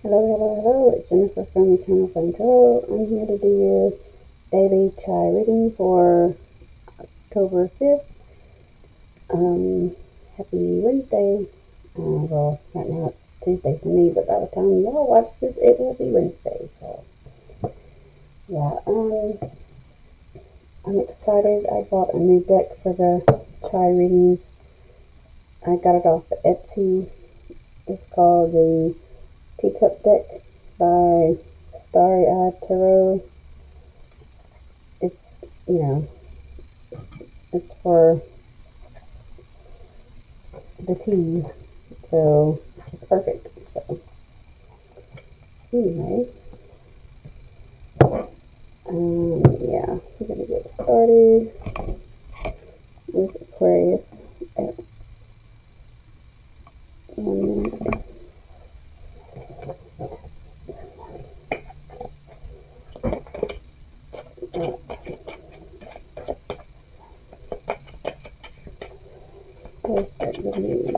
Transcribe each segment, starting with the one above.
Hello, hello, hello. It's Jennifer from Eternal Flame Tarot. I'm here to do your daily chai reading for October 5th. Happy Wednesday. Well, right now it's Tuesday for me, but by the time y'all watch this, it will be Wednesday. So, yeah, I'm excited. I bought a new deck for the chai readings. I got it off of Etsy. It's called the Teacup Deck by Starry-Eyed Tarot. It's, it's for the tea, so it's perfect. So, anyway, yeah, we're gonna get started with Aquarius at 1 minute. Let's start with me.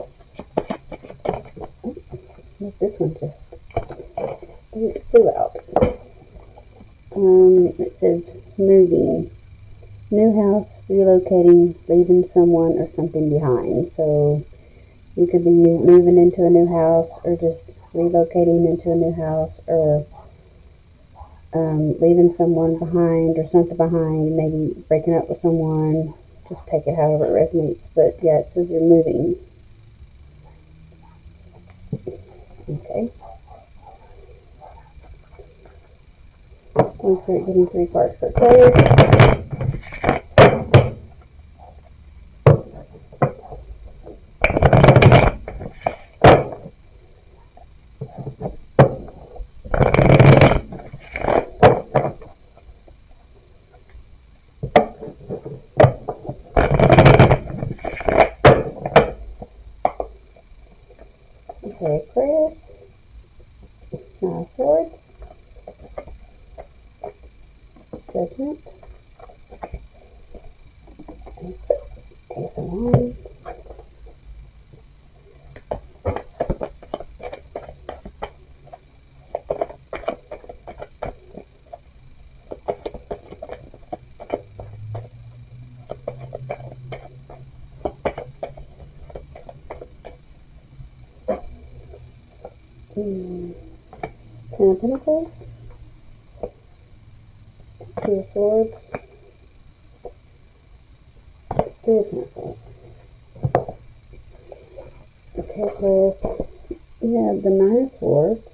This one just flew out. It says moving, new house, relocating, leaving someone or something behind. So you could be moving into a new house, or just relocating into a new house, or leaving someone behind or something behind, maybe breaking up with someone. Just take it however it resonates. But yeah, it says you're moving. Okay. Let's start getting 3 cards for Aquarius. Okay, Aquarius. 9 of Swords. Judgment. Ace of Wands. Ten of Pentacles. 2 of Swords. 3 of Pentacles. Okay, Aquarius. You have the 9 of Swords.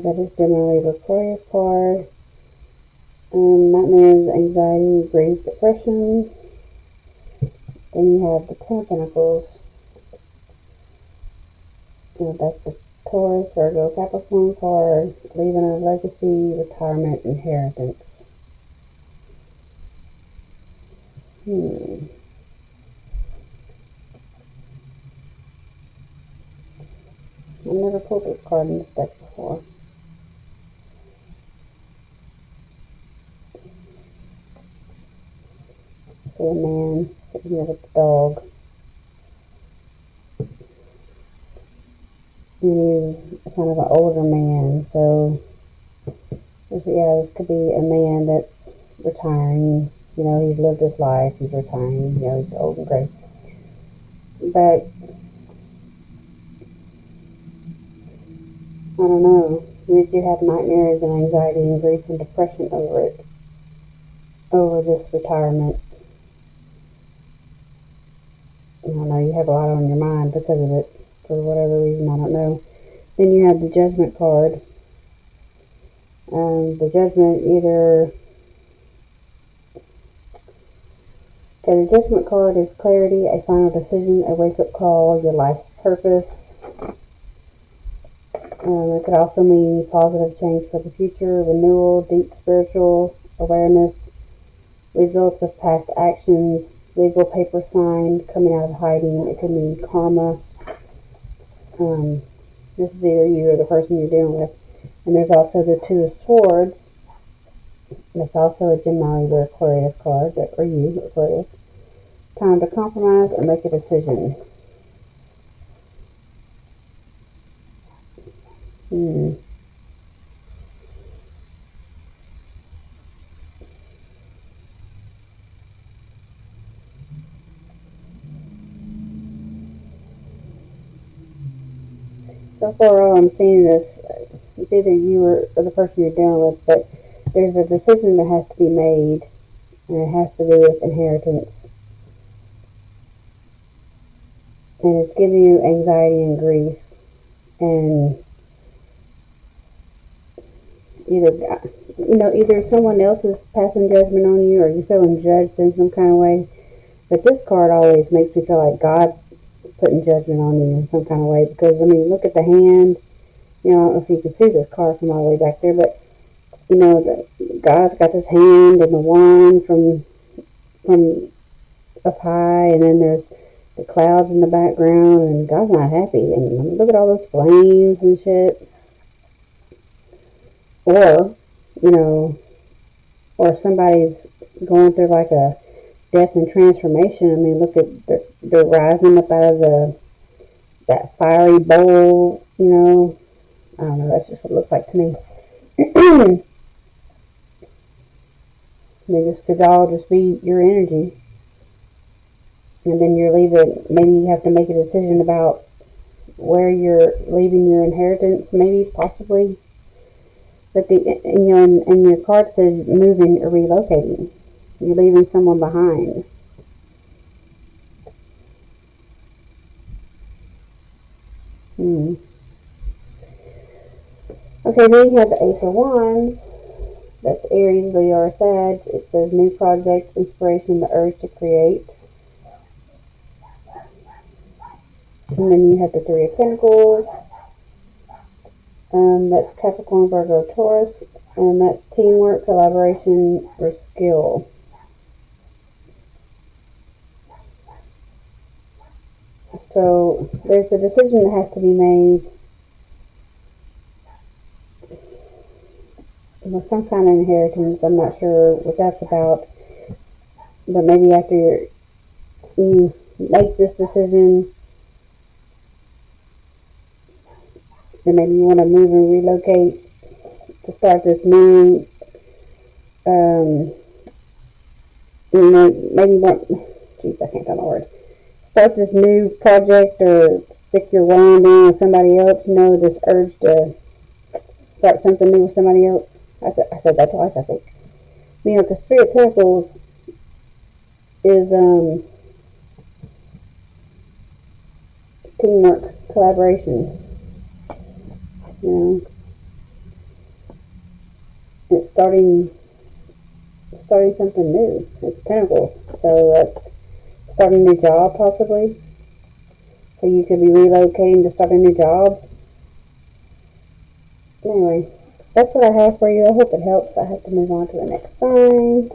That is generally the Aquarius card. Nightmares, anxiety, grief, depression. Then you have the 10 of Pentacles. That's a Taurus, Virgo, Capricorn card. Leaving a legacy, retirement, inheritance. I've never pulled this card in this deck before. See a man sitting here with the dog. And he's kind of an older man, so this could be a man that's retiring. He's lived his life, he's retiring, he's old and gray. But I don't know. You do have nightmares and anxiety and grief and depression over this retirement. I don't know, you have a lot on your mind because of it, for whatever reason, I don't know. Then you have the Judgment card. The Judgment the Judgment card is clarity, a final decision, a wake-up call, your life's purpose. It could also mean positive change for the future, renewal, deep spiritual awareness, results of past actions, legal paper signed, coming out of hiding. It could mean karma. This is either you or the person you're dealing with. And there's also the 2 of Swords. That's also a Gemini or Aquarius card, or you, Aquarius. Time to compromise or make a decision. Hmm. So far, all I'm seeing is it's either you or the person you're dealing with, but there's a decision that has to be made, and it has to do with inheritance. And it's giving you anxiety and grief, and either someone else is passing judgment on you, or you're feeling judged in some kind of way. But this card always makes me feel like God's putting judgment on you in some kind of way, because I mean, look at the hand. I don't know if you can see this card from all the way back there, but God's got this hand and the wand from up high, and then there's the clouds in the background, and God's not happy. And look at all those flames and shit. Or, you know, or somebody's going through like a death and transformation. I mean, look at they're rising up out of that fiery bowl. I don't know. That's just what it looks like to me. This could all just be your energy, and then you're leaving. Maybe you have to make a decision about where you're leaving your inheritance. Maybe, possibly. But and your card says moving or relocating. You're leaving someone behind. Okay, then you have the Ace of Wands. That's Aries, Leo, or Sag. It says new project, inspiration, the urge to create. And then you have the Three of Pentacles. That's Capricorn, Virgo, Taurus. And that's teamwork, collaboration, or skill. So there's a decision that has to be made with some kind of inheritance. I'm not sure what that's about. But maybe after you make this decision, then maybe you want to move and relocate to start this new, maybe want, I can't find my words. Start this new project or stick your wand in with somebody else, this urge to start something new with somebody else. I said that twice, I think. Because Three of Pentacles is teamwork, collaboration. It's starting something new. It's Pentacles, so that's starting a new job, possibly. So you could be relocating to start a new job. Anyway, that's what I have for you. I hope it helps. I have to move on to the next sign.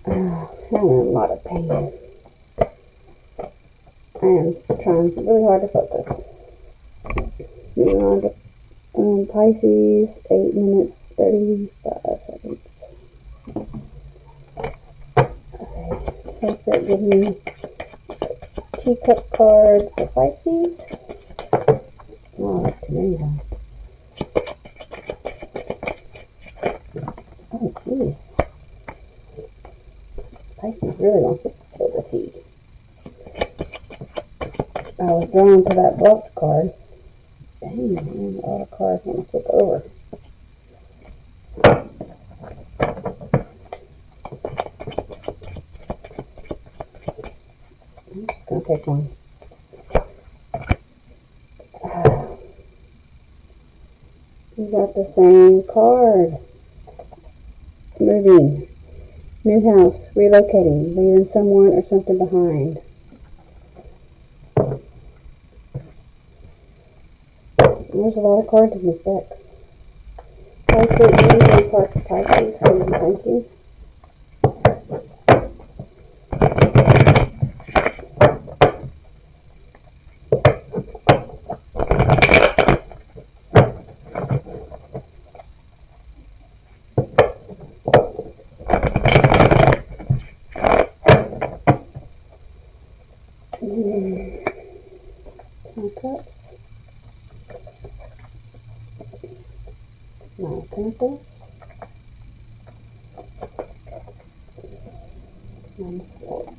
I'm in a lot of pain. I am trying really hard to focus. Moving on to Pisces, 8 minutes, 35 seconds. Okay, let's start giving me teacup card for Pisces. Oh, that's too many now. Oh, jeez. Pisces really wants to spill the tea. I was drawn to that blocked card. Dang, man, all the cards want to flip over. I'm just going to take one. You got the same card. Moving. New house. Relocating. Leaving someone or something behind. There's a lot of cards in this deck. Pisces, one card for Pisces. Thank you. Ten cups. Nine of Pentacles, Nine of Swords.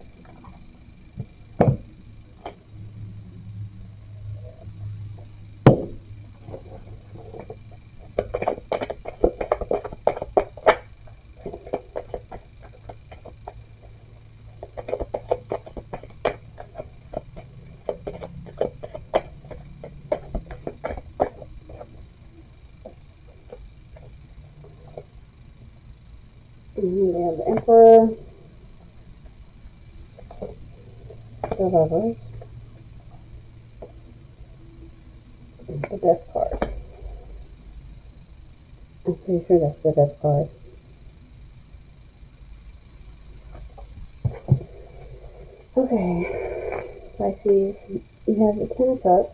And we have the Emperor, the Lovers, and the Death card. I'm pretty sure that's the Death card. Okay, Pisces, you have the Ten of Cups.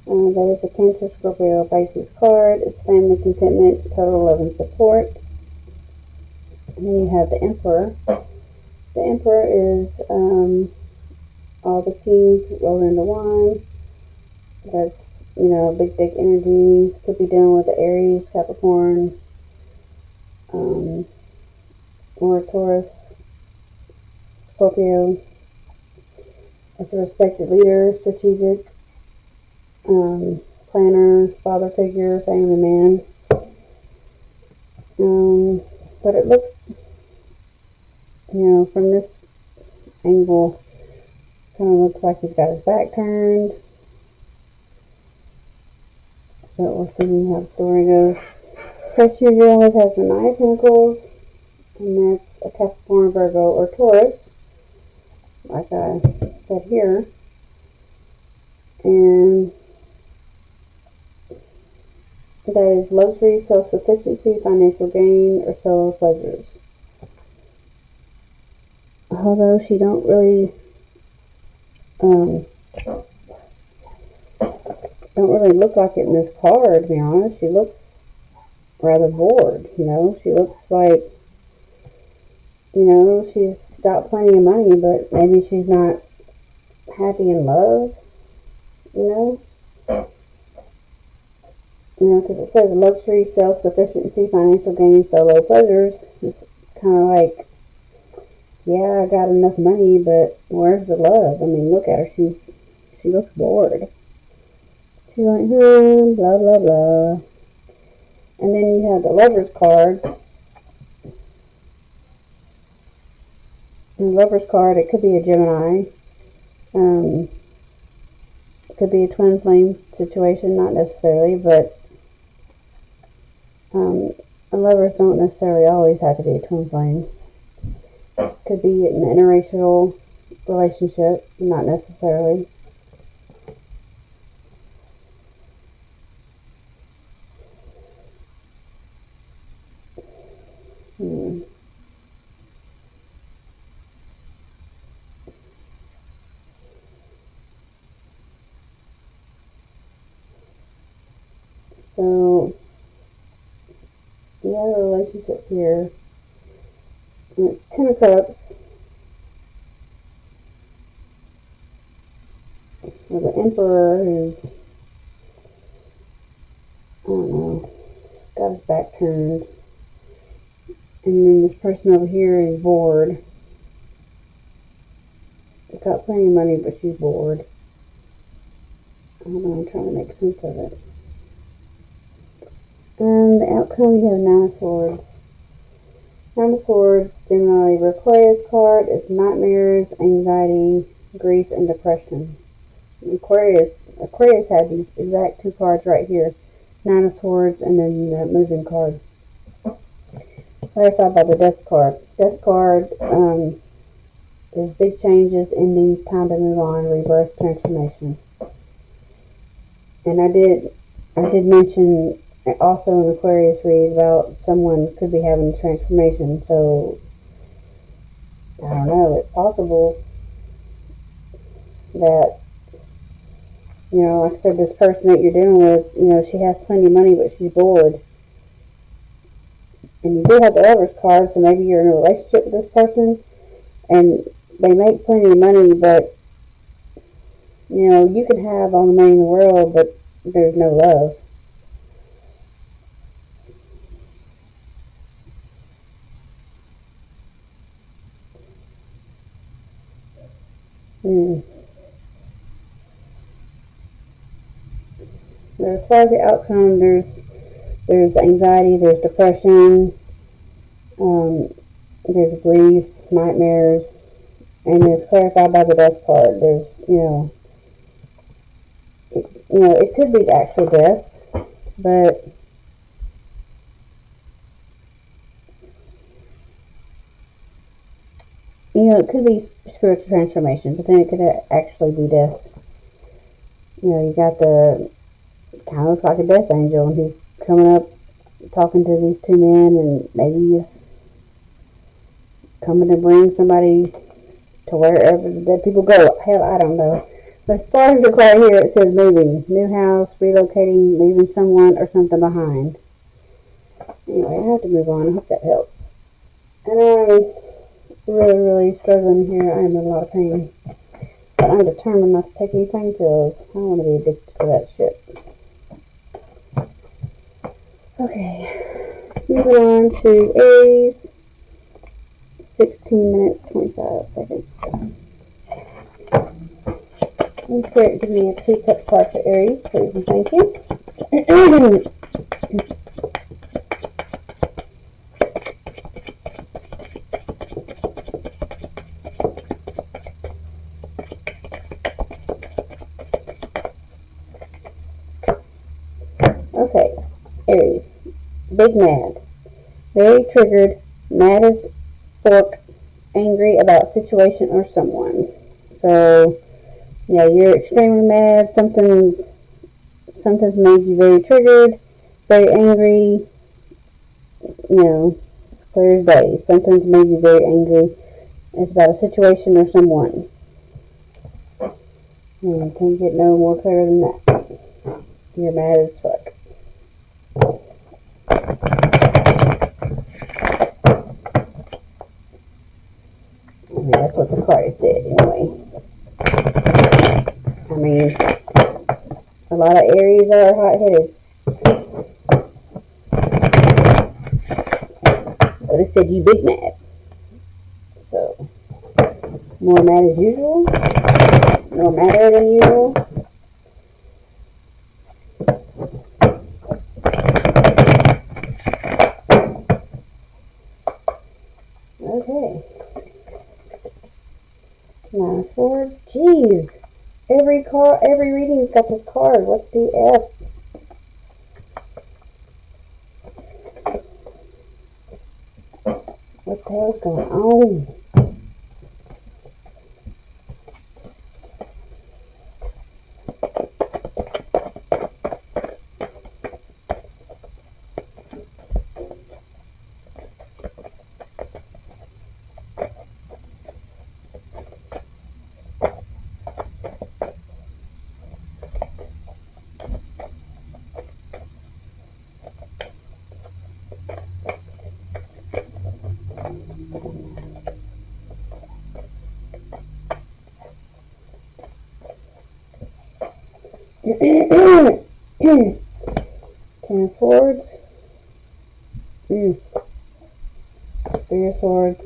That is a Cancer, Scorpio, Pisces card. It's family, contentment, total love and support. And then you have the Emperor. The Emperor is all the keys rolled into one. That's, big dick energy. Could be dealing with the Aries, Capricorn, or Taurus, Scorpio. As a respected leader, strategic, planner, father figure, family man. But it looks, from this angle, kind of looks like he's got his back turned. But we'll see how the story goes. First you're dealing with has the Nine of Pentacles, and that's a Capricorn, Virgo, or Taurus, like I said here. And that is luxury, self-sufficiency, financial gain, or solo pleasures. Although she don't really look like it in this card, to be honest. She looks rather bored, She looks like, she's got plenty of money, but maybe she's not happy in love, because it says luxury, self-sufficiency, financial gain, solo pleasures. It's kind of like, yeah, I got enough money, but where's the love? I mean, look at her. She looks bored. She's like, blah, blah, blah. And then you have the Lover's card. And the Lover's card, it could be a Gemini. It could be a twin flame situation, not necessarily, but lovers don't necessarily always have to be a twin flame. Could be an interracial relationship, not necessarily. So, you have a relationship here, and it's Ten of Cups, with the Emperor who's, I don't know, got his back turned, and then this person over here is bored. She's got plenty of money, but she's bored. I don't know, I'm trying to make sense of it. And the outcome, you have Nine of Swords. Nine of Swords, Gemini, Aquarius card is nightmares, anxiety, grief, and depression. Aquarius had these exact two cards right here. Nine of Swords and then the moving card. Clarified by the Death card. Death card is big changes, endings, time to move on, rebirth, transformation. And I did mention also in Aquarius read about someone could be having a transformation, so I don't know, it's possible that, like I said, this person that you're dealing with, she has plenty of money, but she's bored. And you do have the Lover's card, so maybe you're in a relationship with this person, and they make plenty of money, but, you can have all the money in the world, but there's no love. as far as the outcome, there's anxiety, there's depression, there's grief, nightmares, and it's clarified by the death card. There's, it could be actual death, but it could be spiritual transformation, but then it could actually be death. You got the kind of looks like a death angel, and he's coming up talking to these two men, and maybe he's coming to bring somebody to wherever the dead people go. Hell, I don't know. But as far as the card here, it says moving, new house, relocating, leaving someone or something behind. Anyway, I have to move on. I hope that helps. And I'm really struggling here. I am in a lot of pain. But I'm determined not to take any pain pills. I don't want to be addicted to that shit. Okay. Moving on to Aries. 16 minutes, 25 seconds. And Spirit, give me a teacup card for Aries, please and thank you. Okay, Aries. Big mad. Very triggered. Mad as fork. Angry about situation or someone. So, you're extremely mad. Something's made you very triggered, very angry. It's clear as day. Something's made you very angry. It's about a situation or someone. Can't get no more clear than that. You're mad as fuck. That's what the card said anyway. A lot of Aries are hot-headed. But it said you big mad. So, more mad as usual? More madder than usual? Okay. Nine of Swords. Jeez. Every reading's got this card. What the F? What the hell's going on? Ten of Swords. Three of Swords.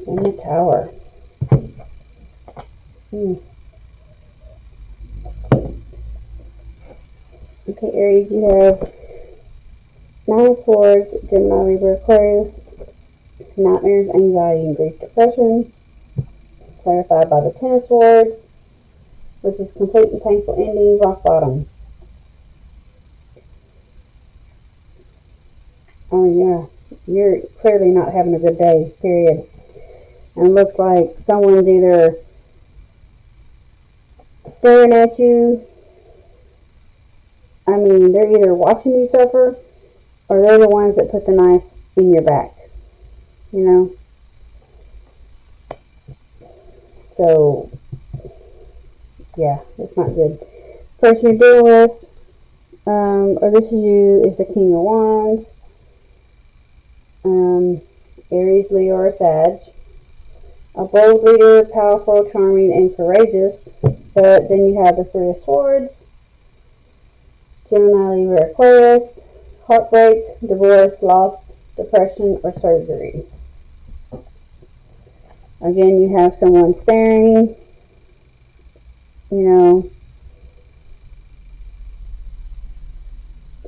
And the Tower. Okay, Aries, you have Nine of Swords, Gemini, Libra, Aquarius, nightmares, anxiety, and grief, depression. Clarified by the Ten of Swords, which is complete and painful ending, rock bottom. You're clearly not having a good day, period. And it looks like someone's either staring at you. They're either watching you suffer, or they're the ones that put the knife in your back. So, yeah, it's not good. Person you're dealing with, or this is you, is the King of Wands. Aries, Leo, or Sag. A bold leader, powerful, charming, and courageous. But then you have the Three of Swords. Gemini, Libra, Aquarius. Heartbreak, divorce, loss, depression, or surgery. Again, you have someone staring.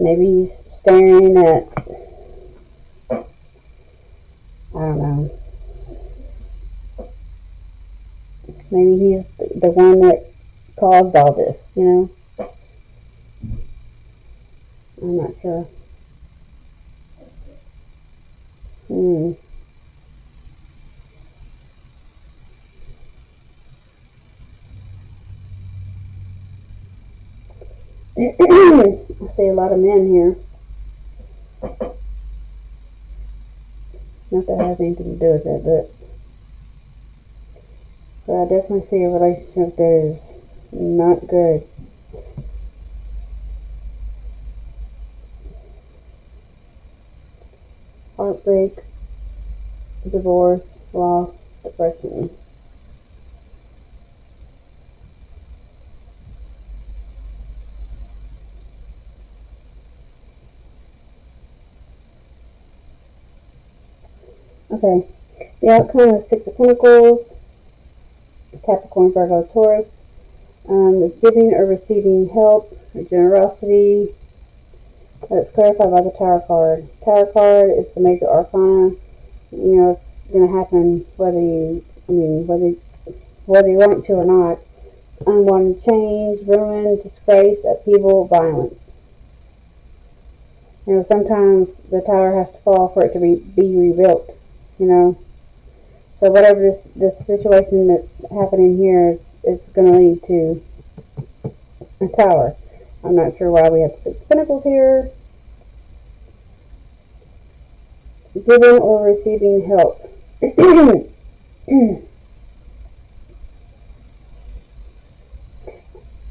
Maybe he's staring at, I don't know. Maybe he's the one that caused all this, you know? I'm not sure. I see a lot of men here. Not that it has anything to do with it, but I definitely see a relationship that is not good. Heartbreak, divorce, loss, depression. Okay, the outcome is Six of Pentacles, Capricorn, Virgo, Taurus. It's giving or receiving help, or generosity. That's clarified by the Tower card. Tower card is the major arcana. You know, it's going to happen whether you want to or not. Unwanted change, ruin, disgrace, upheaval, violence. You know, sometimes the tower has to fall for it to be rebuilt, you know. So whatever this situation that's happening here it's going to lead to a tower. I'm not sure why we have Six of Pentacles here. Giving or receiving help.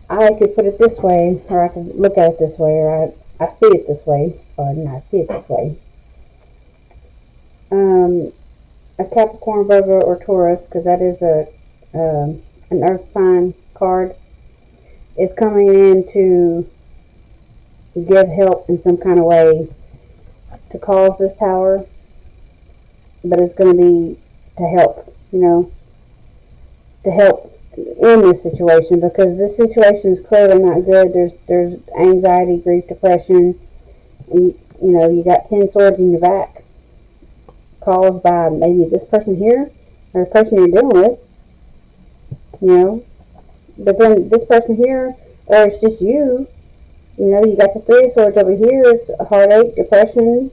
I could put it this way, or I could look at it this way, or I see it this way, or not see it this way. A Capricorn, Virgo, or Taurus, because that is an earth sign card, is coming in to give help in some kind of way to cause this tower, but it's going to be to help, you know, to help in this situation, because this situation is clearly not good. There's anxiety, grief, depression, and you know, you got 10 swords in your back, caused by maybe this person here or the person you're dealing with, you know. But then this person here, or it's just you, you know, you got the Three of Swords over here. It's heartache, depression,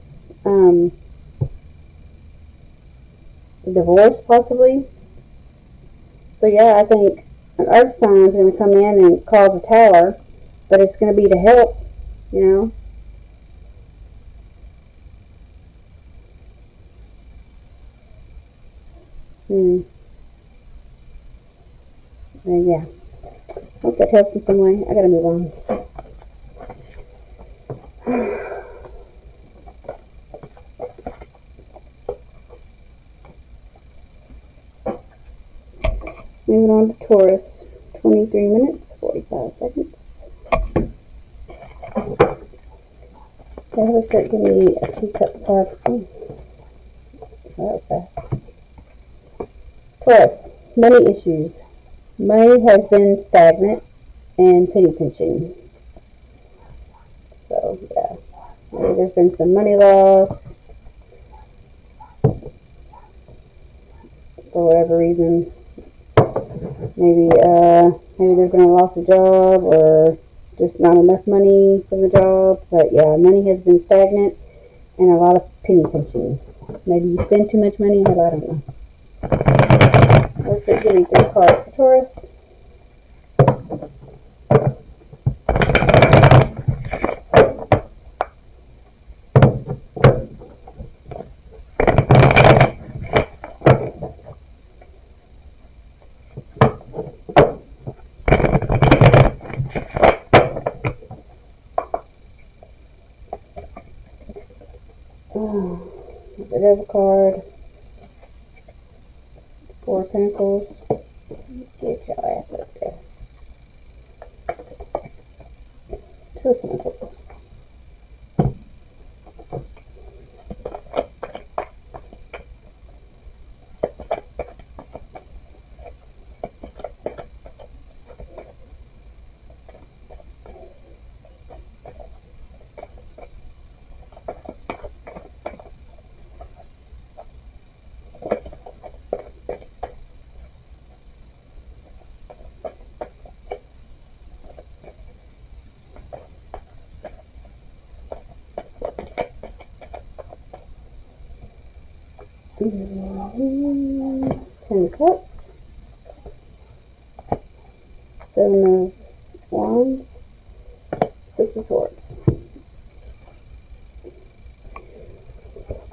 divorce possibly. So yeah, I think an earth sign is going to come in and cause a tower, but it's going to be to help, you know. Yeah. Hope that helps in some way. I gotta move on. Moving on to Taurus. 23 minutes, 45 seconds. Okay, let's start giving me a teacup card. Oh, that was fast. Taurus. Money issues. Money has been stagnant and penny pinching. So, yeah. Maybe there's been some money loss. For whatever reason. Maybe there's been a loss of job, or just not enough money for the job. But yeah, money has been stagnant and a lot of penny pinching. Maybe you spend too much money, I don't know. Let's just give me 3 cards for Taurus. The Devil card. 4 of Pentacles. Get your Ten of Cups. Seven of Wands. Six of Swords.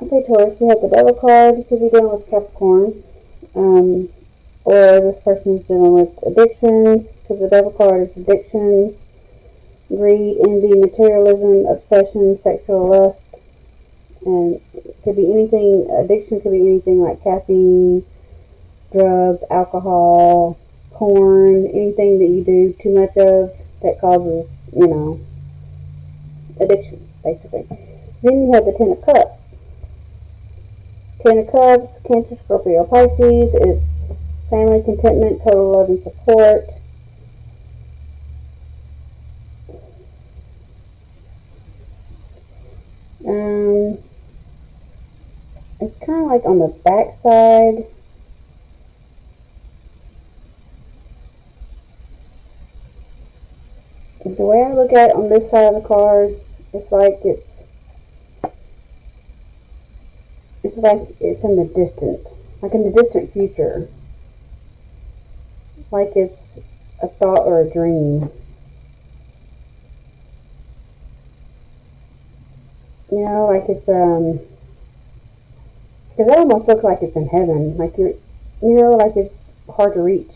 Okay, Taurus, you have the Devil card. You could be dealing with Capricorn. Or this person's dealing with addictions, because the Devil card is addictions, greed, envy, materialism, obsession, sexual lust, and it could be anything. Addiction could be anything like caffeine, drugs, alcohol, porn, anything that you do too much of that causes, addiction, basically. Then you have the Ten of Cups. Ten of Cups, Cancer, Scorpio, Pisces. It's family, contentment, total love and support. It's kind of like on the back side. The way I look at it on this side of the card, it's like it's in the distant future. Like it's a thought or a dream. Like it's because it almost looks like it's in heaven. Like like it's hard to reach.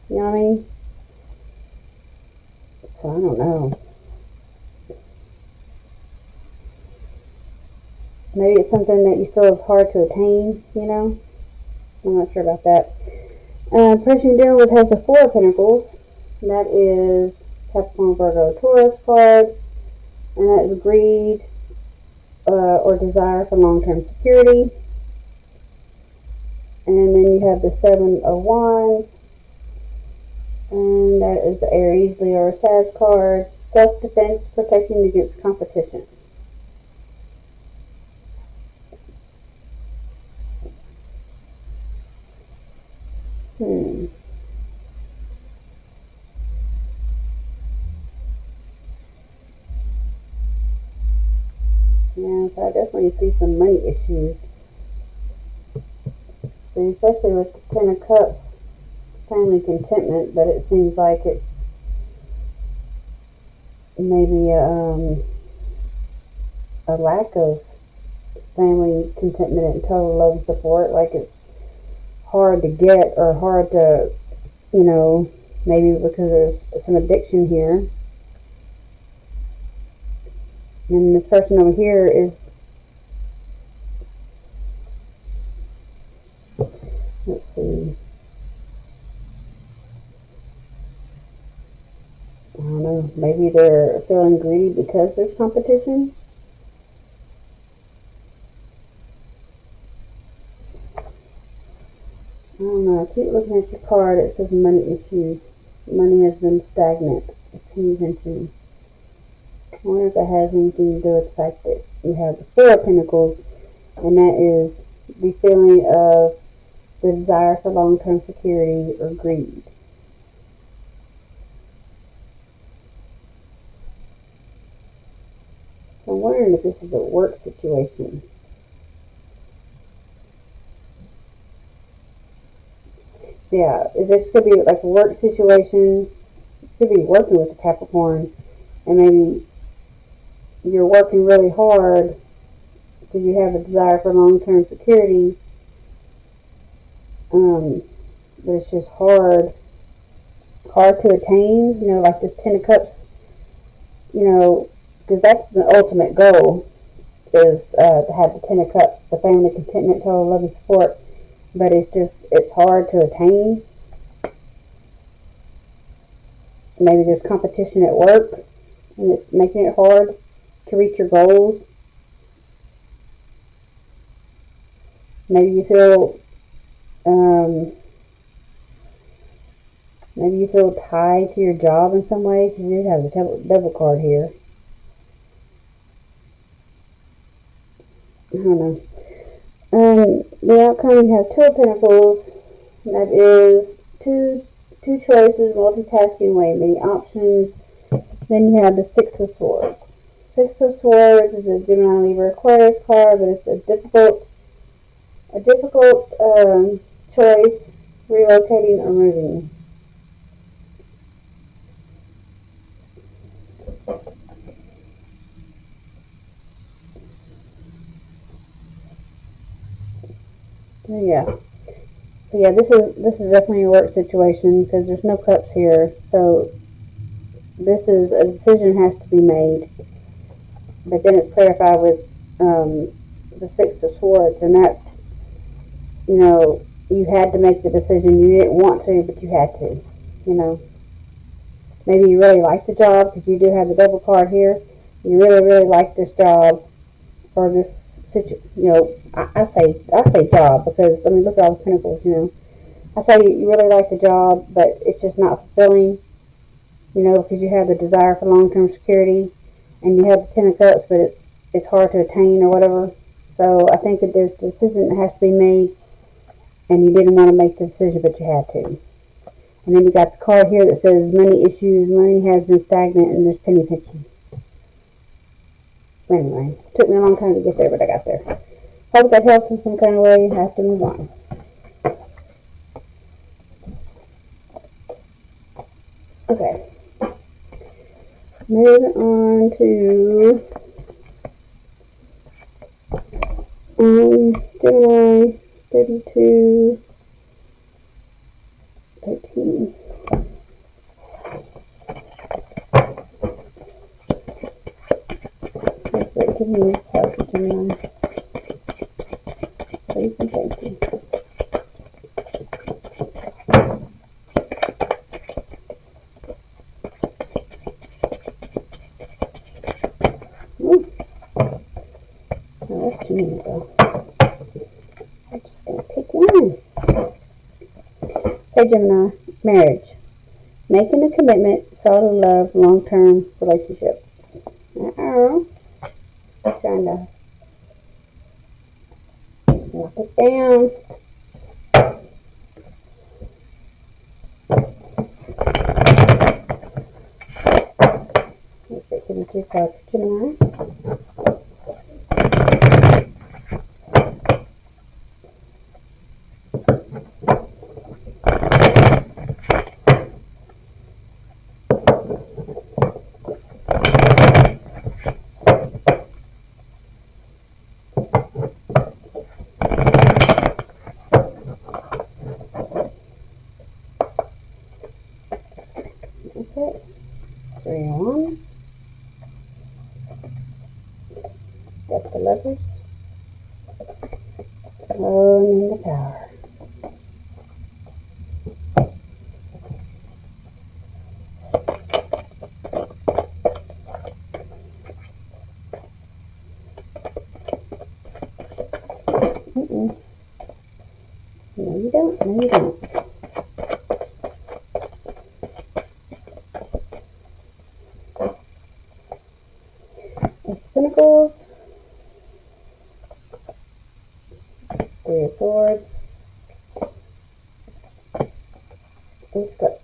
You know what I mean? So I don't know. Maybe it's something that you feel is hard to attain, I'm not sure about that. The person you're dealing with has the Four of Pentacles. And that is Capricorn, Virgo, Taurus card. And that is greed or desire for long-term security. And then you have the Seven of Wands. And that is the Aries, Leo, or Sag card. Self-defense, protecting against competition. Yeah, so I definitely see some money issues. So especially with the Ten of Cups, family contentment, but it seems like it's maybe a lack of family contentment and total love and support. Like it's hard to get or hard to, maybe because there's some addiction here. And this person over here is, let's see, I don't know, maybe they're feeling greedy because there's competition. I don't know, I keep looking at your card, it says money issues. Money has been stagnant. Pay attention. I wonder if that has anything to do with the fact that you have the Four of Pentacles, and that is the feeling of the desire for long-term security or greed. So I'm wondering if this is a work situation. So yeah, this could be like a work situation. You could be working with a Capricorn, and maybe you're working really hard because you have a desire for long-term security, but it's just hard to attain, like this Ten of Cups, because that's the ultimate goal, is to have the Ten of Cups, the family contentment, total love and support, but it's hard to attain. Maybe there's competition at work, and it's making it hard to reach your goals. Maybe you feel tied to your job in some way, because you have the Devil card here. I don't know. The outcome, you have Two of Pentacles. That is two choices, multitasking, way many options. Then you have the Six of Swords. Six of Swords is a Gemini, Libra, Aquarius card, but it's a difficult A difficult choice, relocating or moving. Yeah. So yeah, this is definitely a work situation because there's no cups here. So this is a decision has to be made, but then it's clarified with the Six of Swords, and that's, you know, you had to make the decision. You didn't want to, but you had to. You know, maybe you really like the job because you do have the Devil card here. You really, really like this job or this situation. You know, I say job because I mean look at all the pentacles. You know, I say you really like the job, but it's just not fulfilling. You know, because you have the desire for long-term security, and you have the Ten of Cups, but it's hard to attain or whatever. So I think that there's a decision that has to be made, and you didn't want to make the decision, but you had to. And then you got the card here that says money issues, money has been stagnant, and there's penny pinching. Anyway, it took me a long time to get there, but I got there. Hope that helps in some kind of way. I have to move on. Okay. Moving on to Gemini 32, 13. Wait, give me this card for Gemini. Please and thank you. Ooh. No, that's too many though. I'm just going to pick one. Okay, Gemini. Marriage. Making a commitment, solid love, long-term relationship. Uh-oh. Trying to knock it down. Let's see, give me 2 cards for Gemini. Okay, 3 of Wands. Got the Lovers. Oh, and then the Tower. No, you don't. No, you don't. Ace of Pentacles. 3 of Swords. Ace of Cups.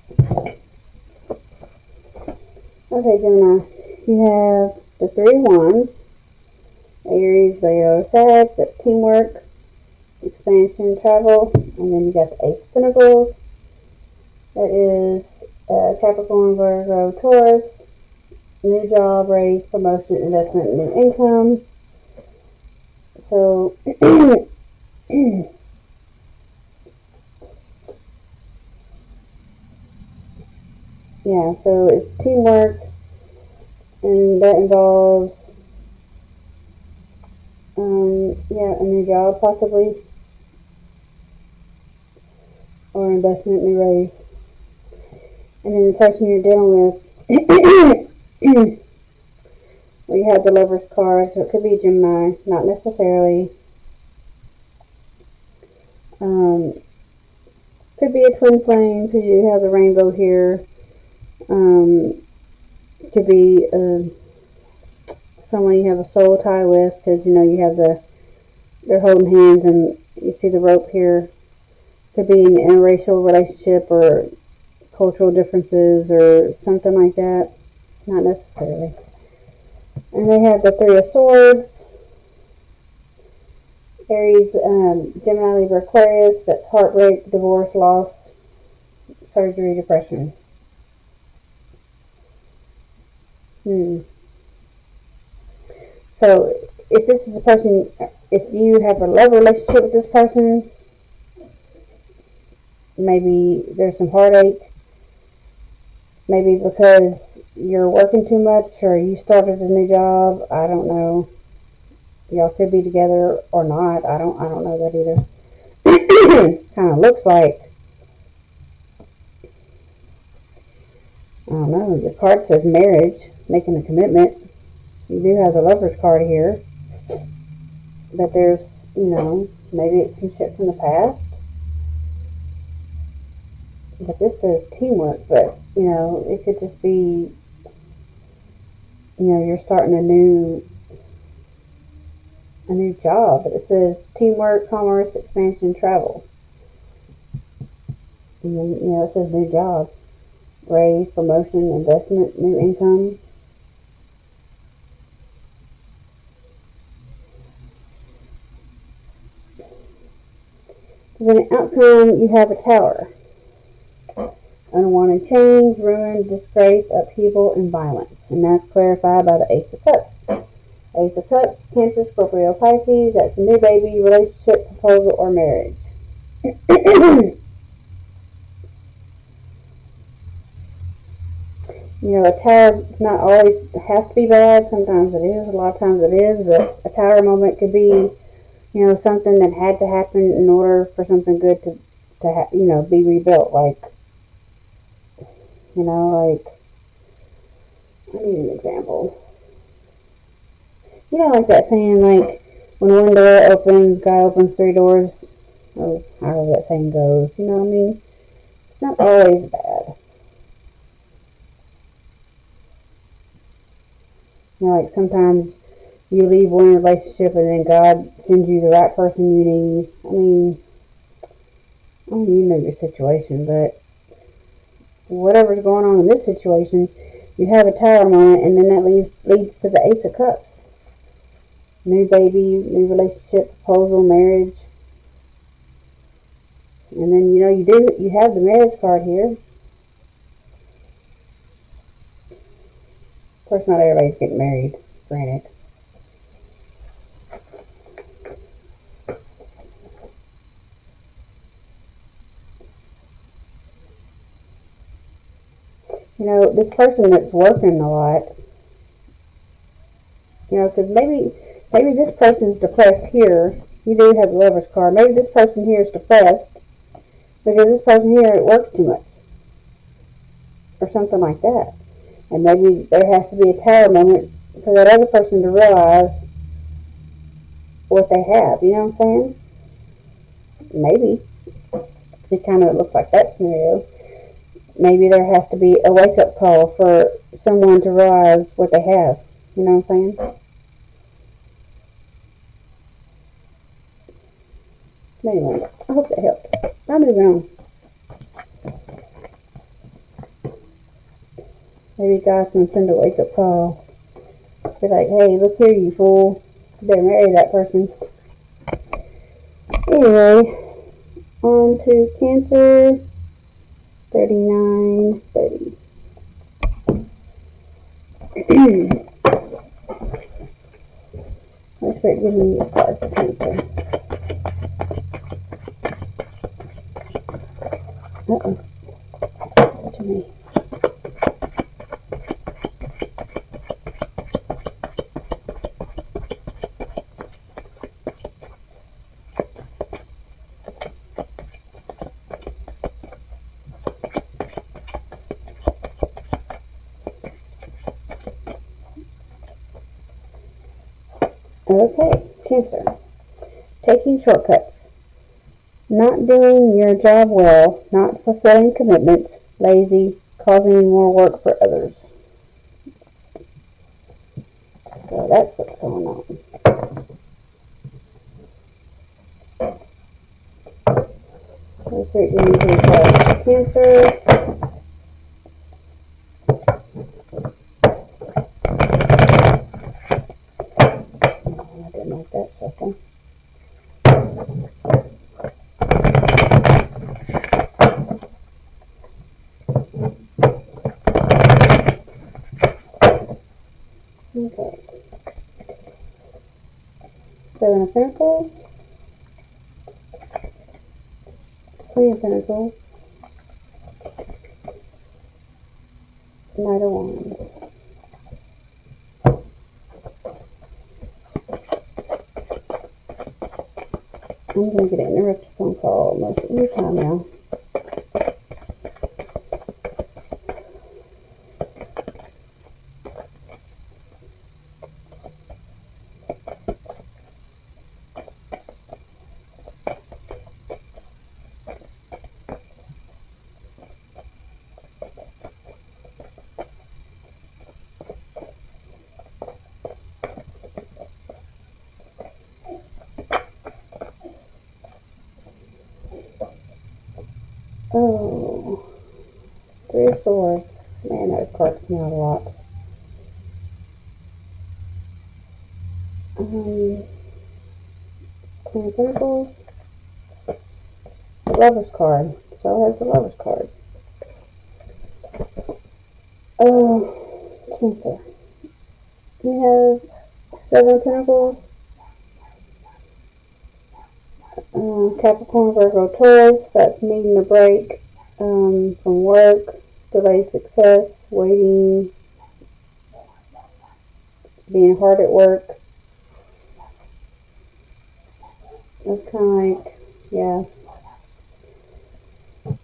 Okay, Gemini. You have the 3 of Wands. Aries, Leo, Sag. That's teamwork, expansion, travel. And then you got the Ace of Pentacles. That is Capricorn, Virgo, Taurus. New job, raise, promotion, investment, new income. So, yeah, so it's teamwork, and that involves, yeah, a new job possibly, or investment, new raise. And then the person you're dealing with, we have the Lover's card, so it could be a Gemini, not necessarily. Could be a twin flame because you have the rainbow here. Could be someone you have a soul tie with because you know you have they're holding hands and you see the rope here. Could be an interracial relationship or cultural differences or something like that. Not necessarily. And they have the 3 of Swords. Aries, Gemini, Libra, Aquarius, that's heartbreak, divorce, loss, surgery, depression. So if this is a person, if you have a love relationship with this person, maybe there's some heartache. Maybe because you're working too much or you started a new job. I don't know. Y'all could be together or not. I don't know that either. Kind of looks like, I don't know. Your card says marriage, making a commitment. You do have the Lover's card here. But there's, maybe it's some shit from the past. But this says teamwork. But, it could just be, you're starting a new job. It says teamwork, commerce, expansion, travel. And then, it says new job. Raise, promotion, investment, new income. Then an outcome, you have a Tower. Unwanted change, ruin, disgrace, upheaval, and violence. And that's clarified by the Ace of Cups. Ace of Cups, Cancer, Scorpio, Pisces. That's a new baby, relationship, proposal, or marriage. A tower does not always have to be bad. Sometimes it is. A lot of times it is. But a tower moment could be, something that had to happen in order for something good to be rebuilt. Like, I need an example. Like that saying, like, when one door opens, God opens three doors, or however that saying goes, you know what I mean? It's not always bad. Like sometimes you leave one relationship and then God sends you the right person you need. I mean, you know your situation, but whatever's going on in this situation, you have a Tower moment, and then that leads to the Ace of Cups. New baby, new relationship, proposal, marriage. And then, you have the marriage card here. Of course, not everybody's getting married, granted. This person that's working a lot, because maybe this person's depressed here. You do have the Lover's card. Maybe this person here is depressed because this person here works too much. Or something like that. And maybe there has to be a Tower moment for that other person to realize what they have. You know what I'm saying? Maybe. It kind of looks like that scenario. Maybe there has to be a wake-up call for someone to realize what they have. You know what I'm saying? Anyway, I hope that helped. I'm moving on. Maybe God's going to send a wake-up call. Be like, hey, look here, you fool. You better marry that person. Anyway, on to Cancer. 39:30. Let's start giving me a card for Cancer. Uh-oh. To me. Okay, Cancer. Taking shortcuts. Not doing your job well, not fulfilling commitments, lazy, causing more work for others. So that's what's going on. Let's start doing these cards for Cancer. I didn't like that shuffle. of Pentacles, Queen of Pentacles, Knight of Wands. I'm going to get an interrupted phone call most of the time now. Oh, Three of Swords. Man, that card's me out a lot. Queen of Pentacles. The Lover's card. So has the Lover's card. Oh, Cancer. We have Seven of Pentacles. Capricorn, Virgo, Taurus. That's needing a break from work, delayed success, waiting, being hard at work. That's kind of like, yeah.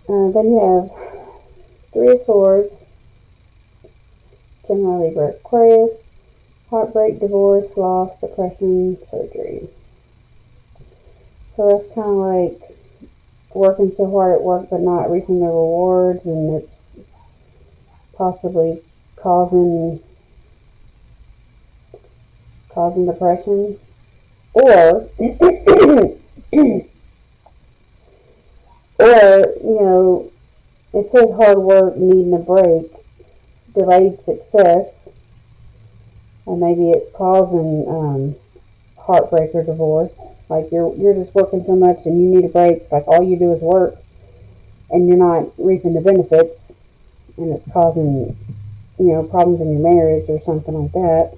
Then you have Three of Swords, Gemini, Libra, Aquarius, heartbreak, divorce, loss, depression, surgery. So that's kind of like working so hard at work but not reaping the rewards, and it's possibly causing depression. Or, or, it says hard work, needing a break, delayed success, and maybe it's causing heartbreak or divorce. Like you're just working so much and you need a break. Like all you do is work, and you're not reaping the benefits, and it's causing problems in your marriage or something like that.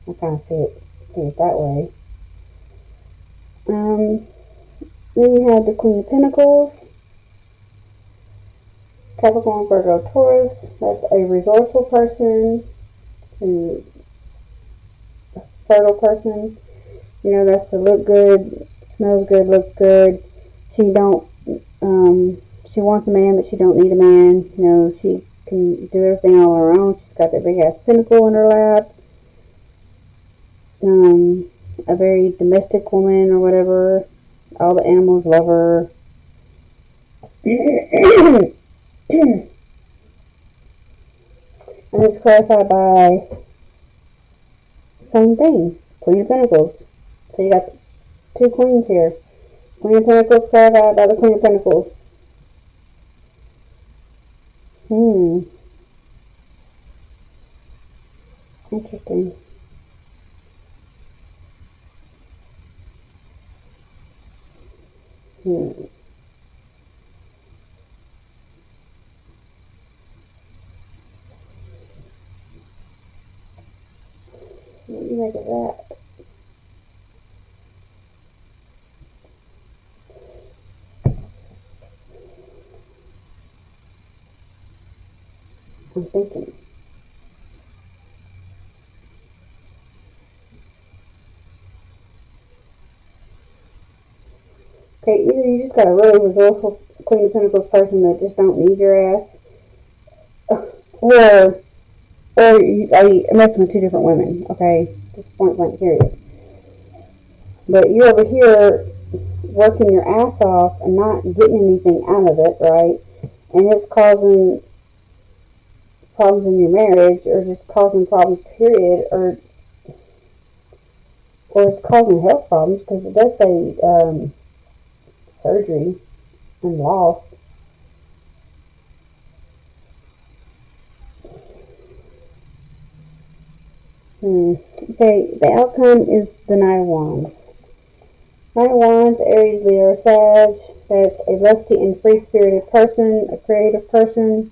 I kind of see it that way. Then you have the Queen of Pentacles, Capricorn, Virgo, Taurus. That's a resourceful person, a fertile person. That's to look good, smells good, looks good. She wants a man, but she don't need a man. She can do everything all on her own. She's got that big ass pentacle in her lap. A very domestic woman or whatever. All the animals love her. And it's clarified by same thing, Queen of Pentacles. So you got two queens here. Queen of Pentacles clarified by the Queen of Pentacles. Interesting. What do you make of that? I'm thinking. Okay, either you just got a really resourceful Queen of Pentacles person that just don't need your ass, or are you messing with two different women, okay? Just point blank period. But you're over here working your ass off and not getting anything out of it, right? And it's causing problems in your marriage, or just causing problems, period, or it's causing health problems, because it does say surgery and loss. Okay, the outcome is the Knight of Wands. Knight of Wands, Aries, Leo, Sag. That's a lusty and free-spirited person, a creative person,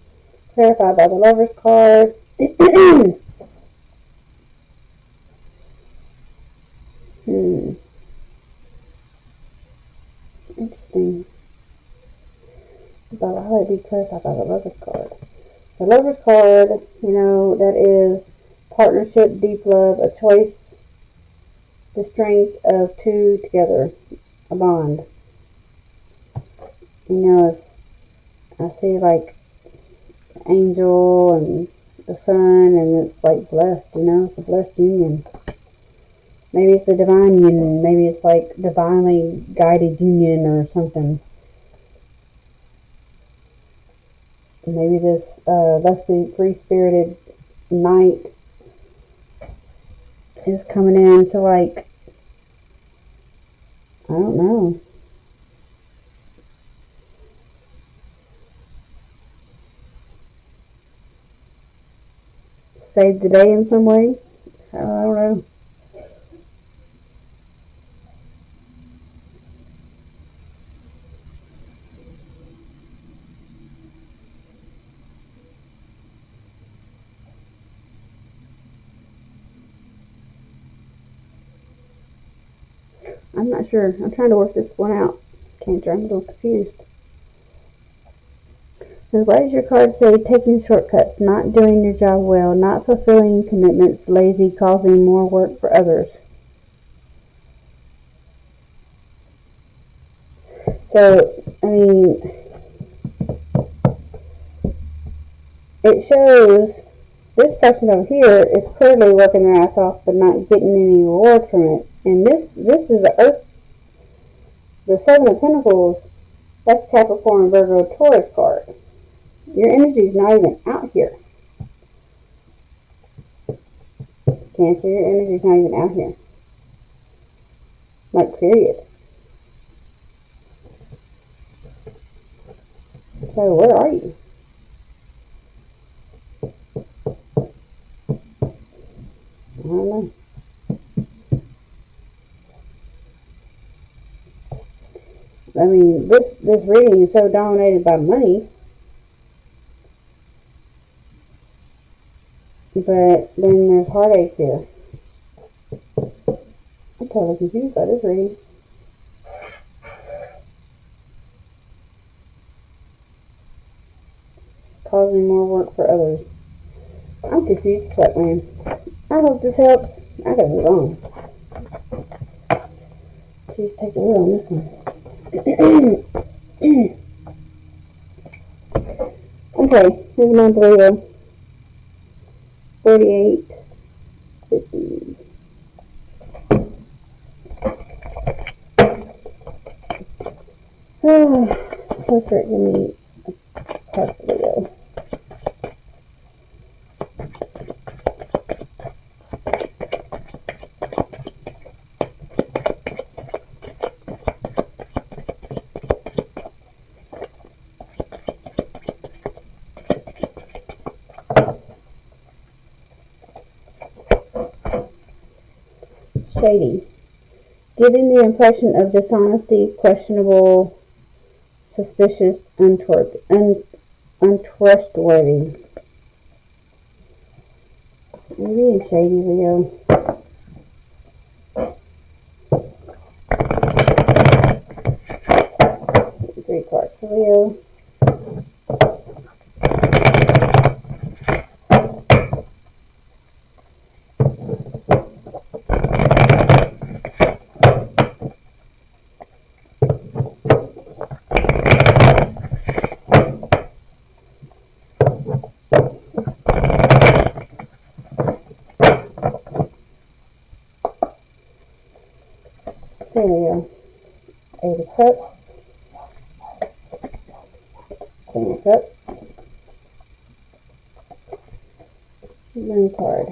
clarified by the Lover's card. to be clarified by the Lover's card. The Lover's card, you know, that is partnership, deep love, a choice, the strength of two together, a bond. You know, I see like angel and the sun, and it's like blessed, you know, it's a blessed union. Maybe it's a divine union, maybe it's like divinely guided union or something. Maybe this Leslie free-spirited knight is coming in to, like, I don't know, save the day in some way. I don't know. I'm not sure. I'm trying to work this one out. I'm a little confused. So why does your card say taking shortcuts, not doing your job well, not fulfilling commitments, lazy, causing more work for others? So, I mean, it shows this person over here is clearly working their ass off but not getting any reward from it. And this is the Earth, the Seven of Pentacles, that's Capricorn, Virgo, Taurus card. Your energy is not even out here. Cancer, your energy is not even out here. Like, period. So, where are you? I don't know. I mean, this reading is so dominated by money. But then there's heartache here. I'm totally confused by this reading. Causing more work for others. I'm confused as fuck, man. I hope this helps. I gotta move on. Please take the wheel on this one. Okay, moving on to Leo. 48, 50. So start giving me a card for Leo. Shady. Giving the impression of dishonesty, questionable, suspicious, untrustworthy. You're being shady, Leo. 3 cards for Leo. There we go. 8 of Cups. Queen of Cups. Moon card.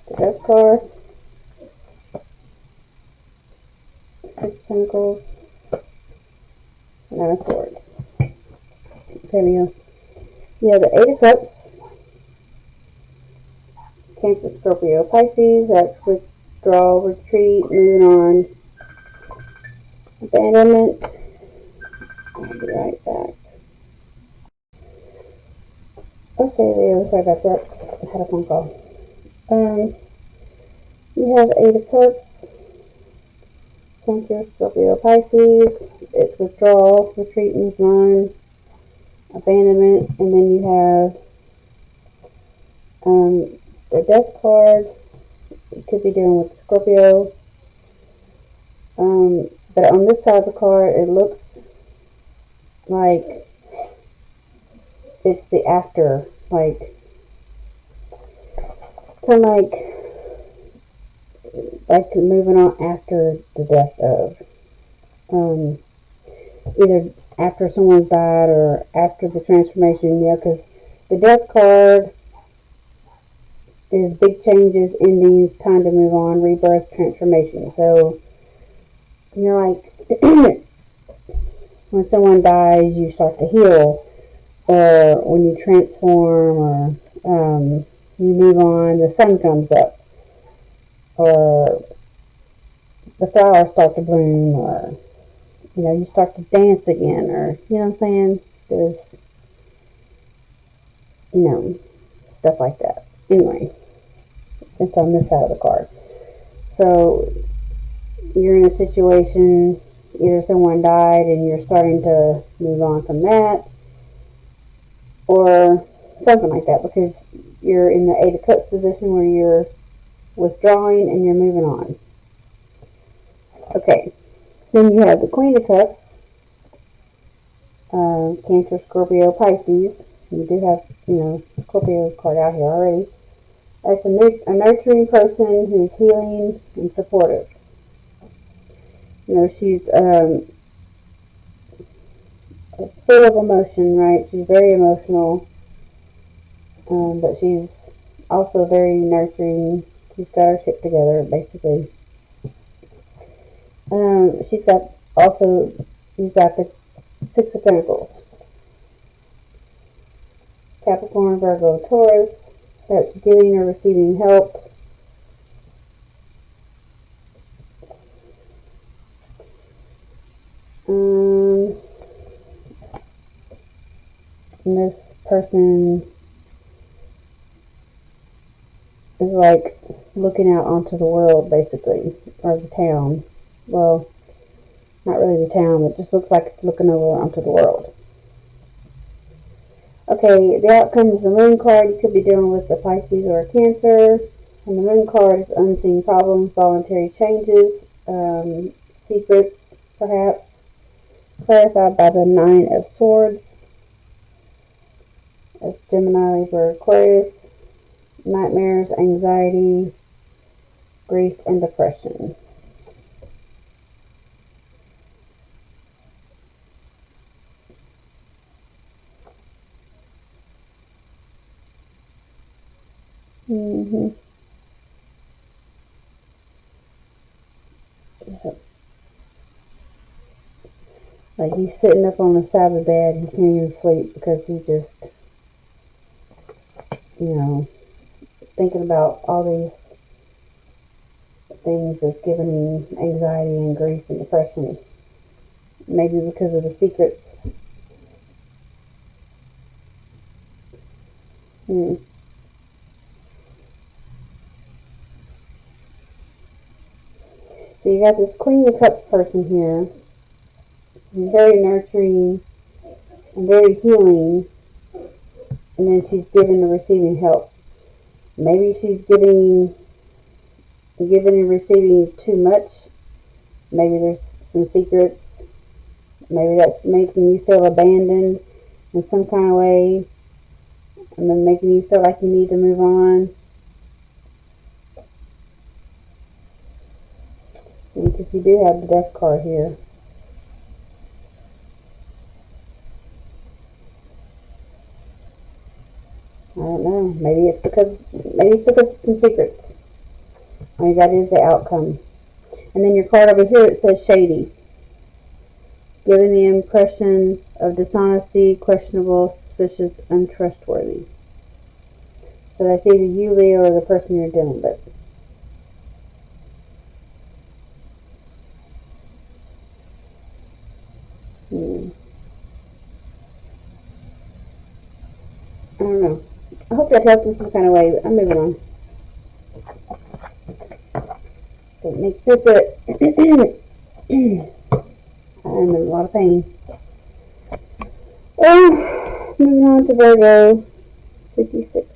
The Death card. 6 Pentacles. There we go. You have the Eight of Cups. Cancer, Scorpio, Pisces. That's withdrawal, retreat, moving on, abandonment. I'll be right back. Okay, Leo, sorry about that. I had a phone call. You have Eight of Cups, Cancer, Scorpio, Pisces. It's withdrawal, retreat, moving on, abandonment, and then you have the Death card. You could be dealing with Scorpio. But on this side of the card, it looks like it's the after, like kind of like moving on after the death of, either after someone's died or after the transformation. Yeah, because the Death card is big changes, endings, time to move on, rebirth, transformation. So, you know, like when someone dies, you start to heal, or when you transform, or you move on, the sun comes up, or the flowers start to bloom, or you know, you start to dance again, or you know what I'm saying? There's, you know, stuff like that. Anyway, it's on this side of the card. So you're in a situation, either someone died and you're starting to move on from that, or something like that, because you're in the Eight of Cups position where you're withdrawing and you're moving on. Okay, then you have the Queen of Cups, Cancer, Scorpio, Pisces. You do have, you know, Scorpio card out here already. That's a nurturing person who's healing and supportive. You know, she's full of emotion, right? She's very emotional, but she's also very nurturing. She's got her shit together, basically. She's got also, you've got the Six of Pentacles. Capricorn, Virgo, Taurus. That's giving or receiving help. And this person is like looking out onto the world, basically, or the town. Well, not really the town, but it just looks like it's looking over onto the world. Okay, the outcome is the Moon card. You could be dealing with a Pisces or a Cancer. And the Moon card is unseen problems, voluntary changes, secrets, perhaps, clarified by the Nine of Swords. That's Gemini, Libra, Aquarius. Nightmares, anxiety, grief, and depression. Yep. Like he's sitting up on the side of the bed, he can't even sleep because he just, you know, thinking about all these things that's giving him anxiety and grief and depression. Maybe because of the secrets. So you got this Queen of Cups person here. She's very nurturing and very healing. And then she's giving and receiving help. Maybe she's giving and receiving too much. Maybe there's some secrets. Maybe that's making you feel abandoned in some kind of way. And then making you feel like you need to move on. Because you do have the Death card here. I don't know. Maybe it's because of some secrets. Maybe that is the outcome. And then your card over here, it says shady. giving the impression of dishonesty, questionable, suspicious, untrustworthy. So that's either you, Leo, or the person you're dealing with. I don't know. I hope that helps in some kind of way, but I'm moving on. It makes sense that I'm in a lot of pain. Moving on to Virgo, 56,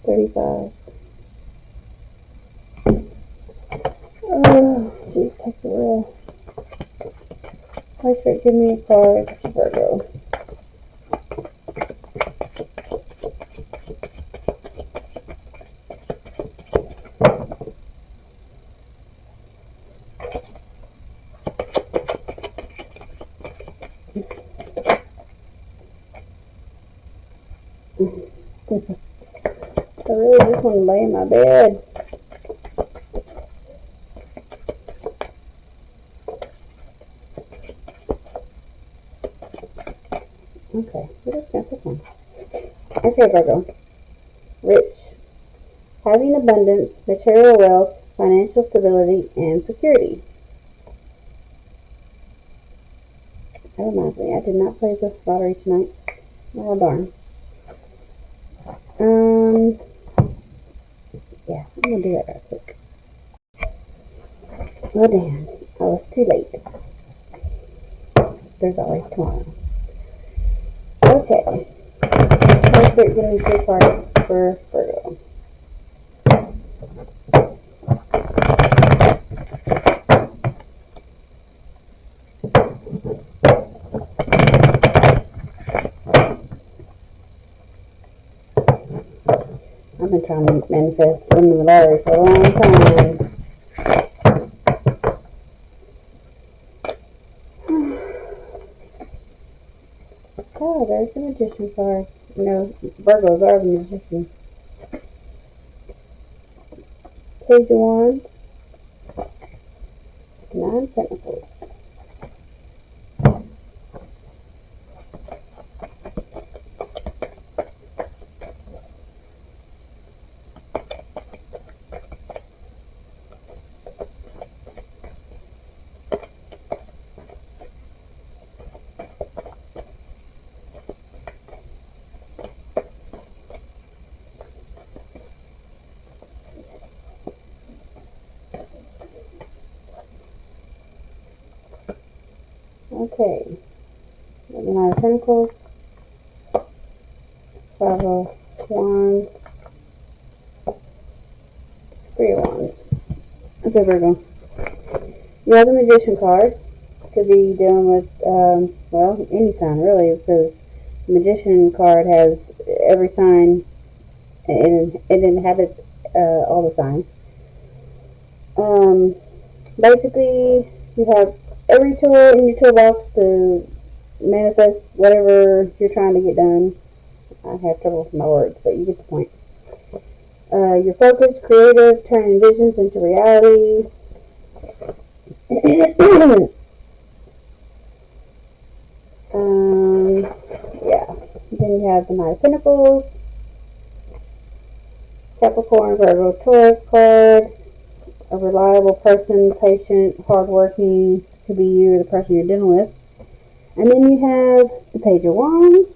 35. Oh, jeez, take the wheel. Holy Spirit, give me a card for Virgo. I really just want to lay in my bed. Okay, we're just going to pick one. Okay, Virgo. Rich. Having abundance, material wealth, financial stability, and security. That reminds me, I did not play the lottery tonight. Oh, darn. Yeah, I'm going to do that real quick. Oh, damn. I was too late. There's always tomorrow. Okay. Let's start getting two cards for Virgo. I've been trying to manifest winning the lottery for a long time. Oh, there's the Magician card. You know, Virgos are the Magician. Page of Wands. 9 Pentacles. Okay. 9 of Pentacles. 5 of Wands. 3 of Wands. Okay, Virgo. You have the Magician card. Could be dealing with, well, any sign really, because the Magician card has every sign, and it inhabits all the signs. Basically, you have every tool in your toolbox to manifest whatever you're trying to get done. I have trouble with my words, but you get the point. You're focused, creative, turning visions into reality. Yeah. Then you have the Knight of Pentacles, Capricorn, Virgo, Taurus card. A reliable person, patient, hardworking, could be you or the person you're dealing with. And then you have the Page of Wands,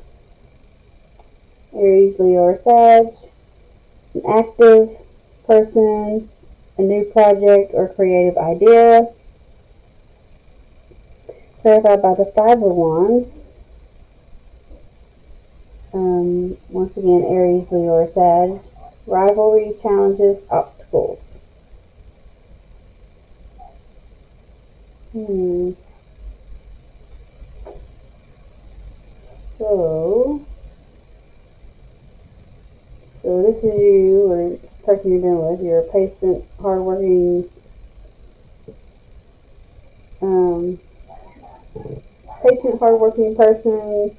Aries, Leo, or Sag, an active person, a new project or creative idea. Clarified by the 5 of Wands. Once again, Aries, Leo, or Sag. Rivalry, challenges, obstacles. So this is you, or the person you're dealing with. You're a patient, hardworking, person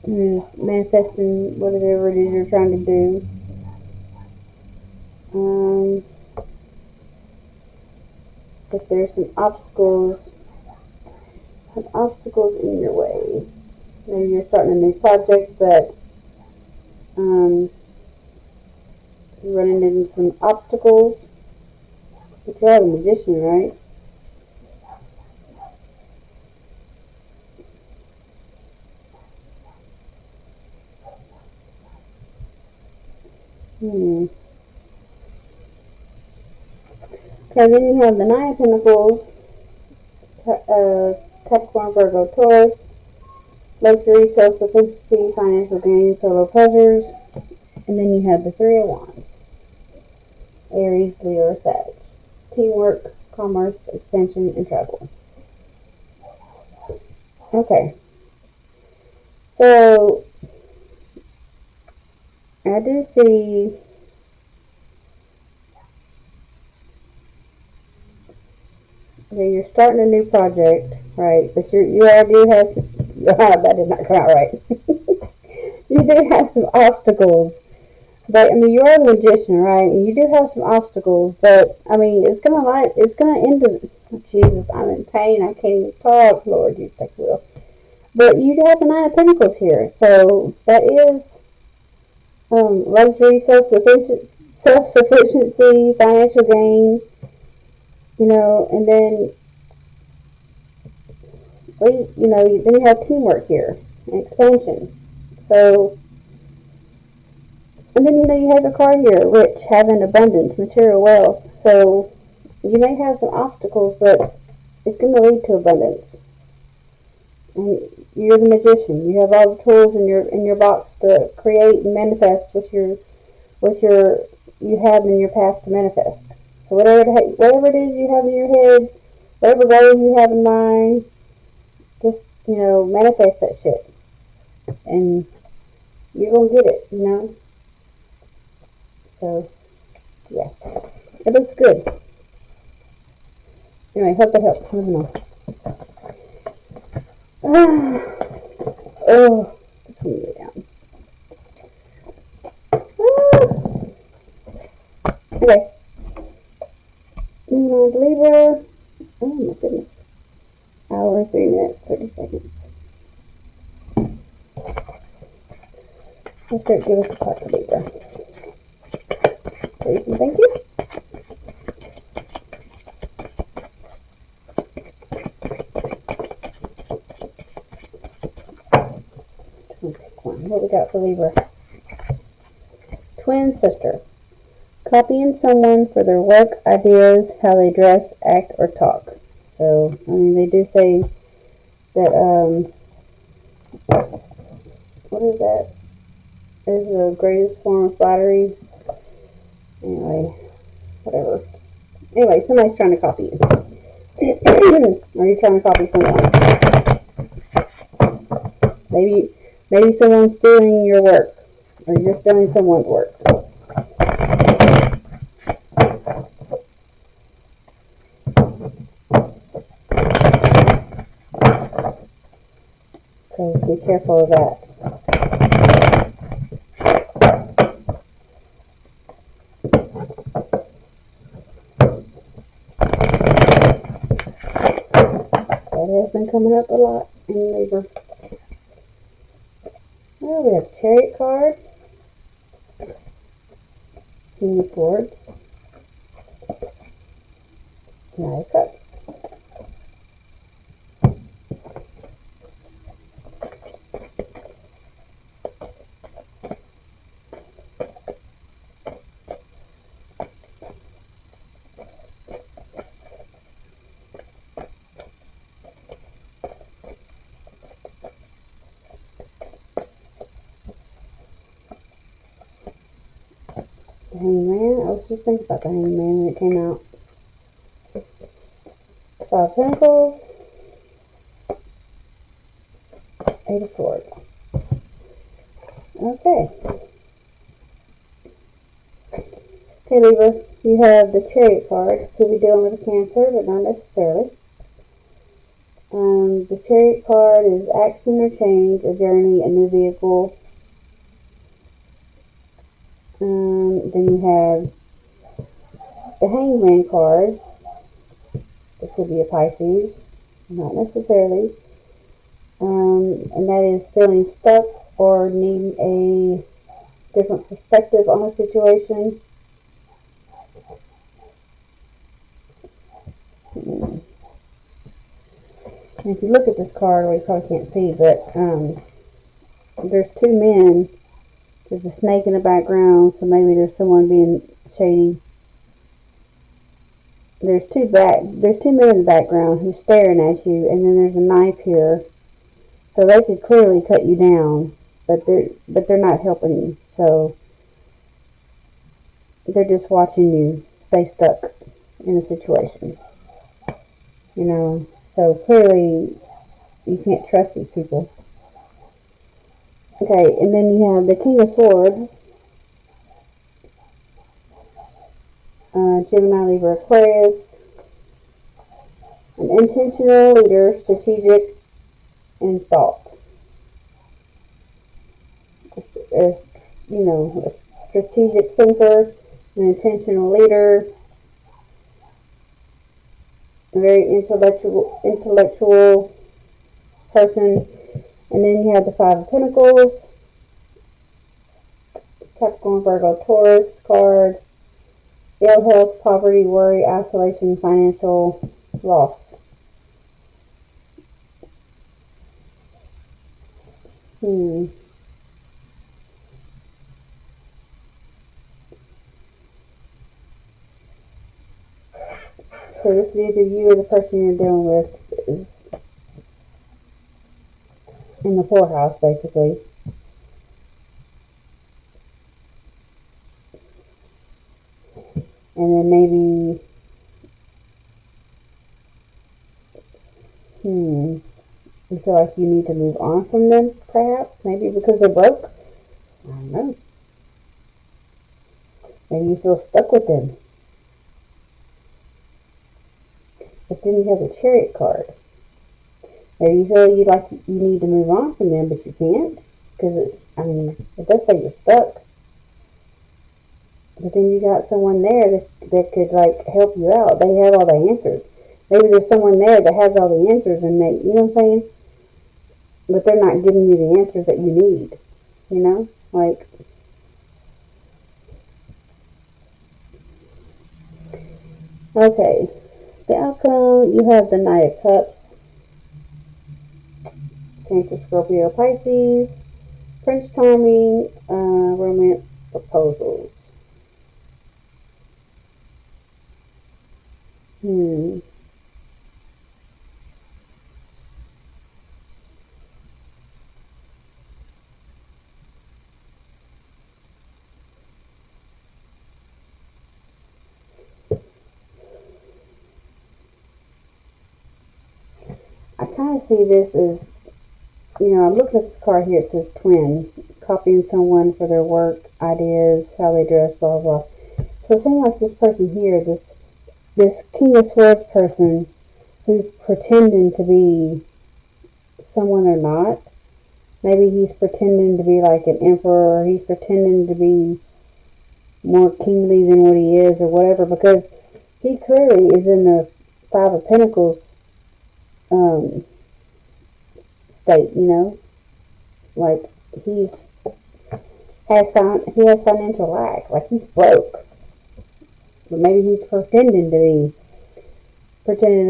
who's manifesting whatever it is you're trying to do. If there's some obstacles have obstacles in your way. Maybe you're starting a new project, but you're running into some obstacles. But you are a magician, right? Okay, then you have the Nine of Pentacles, Capricorn, Virgo, Taurus, luxury, self-sufficiency, financial gain, solo pleasures. And then you have the Three of Wands, Aries, Leo, Sag. Teamwork, commerce, expansion, and travel. Okay. So, I do see that you're starting a new project, right? But you already have, that did not come out right. You do have some obstacles. But I mean, you are a magician, right? And you do have some obstacles, but I mean, it's gonna end. Jesus, I'm in pain. I can't even talk. Lord, you take the wheel. But you do have the Nine of Pentacles here, so that is luxury, self-sufficiency, financial gain. And then then you have teamwork here and expansion. So, and then you have a card here, rich, having abundance, material wealth. So you may have some obstacles, but it's going to lead to abundance. And you're the magician. You have all the tools in your box to create and manifest what you have in your path to manifest. So whatever it is you have in your head, whatever goals you have in mind, just manifest that shit, and you're gonna get it. So yeah, it looks good. Anyway, hope that helps. Moving on. Oh, just want to go down. Okay. Libra. Oh my goodness. Hour, 3 minutes, 30 seconds. Let's give us a card for Libra. Please and thank you. What we got for Libra? Twin sister. Copying someone for their work, ideas, how they dress, act, or talk. So, I mean, they do say that, what is that? Is the greatest form of flattery. Anyway, whatever. Anyway, somebody's trying to copy you. Or you're trying to copy someone. Maybe someone's stealing your work. Or you're stealing someone's work. So be careful of that. That has been coming up a lot in Libra. Well, we have Chariot card. King of Swords. Knight of Cups. The Hangman. I was just thinking about the Hangman when it came out. Five of Pentacles. Eight of Swords. Okay. Okay, Libra. You have the Chariot card. Could be dealing with a Cancer, but not necessarily. The Chariot card is action or change, a journey, a new vehicle. Then you have the Hangman card. It could be a Pisces. Not necessarily. And that is feeling stuck or needing a different perspective on a situation. And if you look at this card, well, you probably can't see, but there's two men. There's a snake in the background, so maybe there's someone being shady. There's two men in the background who's staring at you, and then there's a knife here. So they could clearly cut you down, but they're not helping you. So they're just watching you stay stuck in a situation. You know, so clearly you can't trust these people. Okay, and then you have the King of Swords, Gemini, Libra, Aquarius, an intentional leader, strategic in thought. A, a strategic thinker, an intentional leader, a very intellectual person. And then you have the Five of Pentacles, Capricorn, Virgo, Taurus card, ill health, poverty, worry, isolation, financial loss. So this is either you or the person you're dealing with is in the poorhouse, basically. And then maybe, you feel like you need to move on from them, perhaps? Maybe because they're broke? I don't know. Maybe you feel stuck with them. But then you have the Chariot card. Maybe you feel you need to move on from them, but you can't. Because, it does say you're stuck. But then you got someone there that could, help you out. They have all the answers. Maybe there's someone there that has all the answers and they, you know what I'm saying? But they're not giving you the answers that you need. You know? Okay. The outcome, you have the Knight of Cups, Cancer, Scorpio, Pisces, Prince Charming, romance proposals. I kind of see this as, I'm looking at this card here, it says twin, copying someone for their work, ideas, how they dress, blah, blah. So it seems like this person here, this King of Swords person who's pretending to be someone they're not. Maybe he's pretending to be like an emperor, or he's pretending to be more kingly than what he is, or whatever, because he clearly is in the Five of Pentacles state, he has financial lack, he's broke, but maybe he's pretending to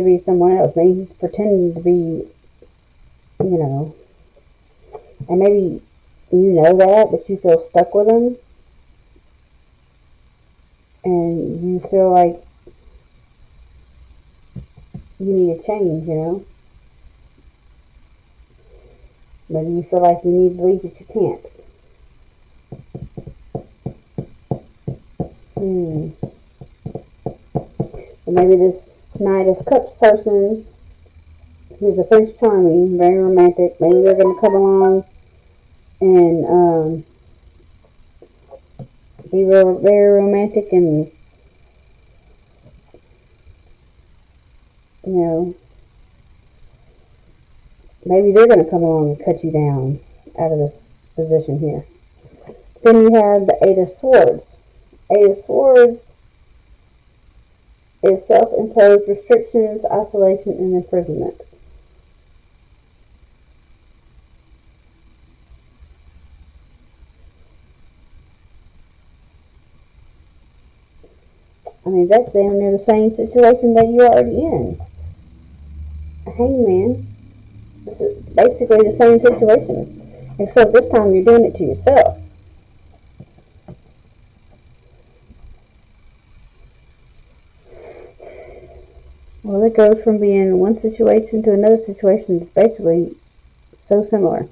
be someone else. Maybe he's pretending to be, and maybe you know that, but you feel stuck with him, and you feel like you need a change, Maybe you feel like you need to leave, but you can't. So maybe this Knight of Cups person, who's a Prince Charming, very romantic, maybe they're going to come along and be very romantic and, maybe they're going to come along and cut you down out of this position here. Then you have the Eight of Swords. Eight of Swords is self-imposed restrictions, isolation, and imprisonment. I mean, that's damn near the same situation that you're already in. A hangman. This is basically the same situation, except this time you're doing it to yourself. Well, it goes from being one situation to another situation that's basically so similar.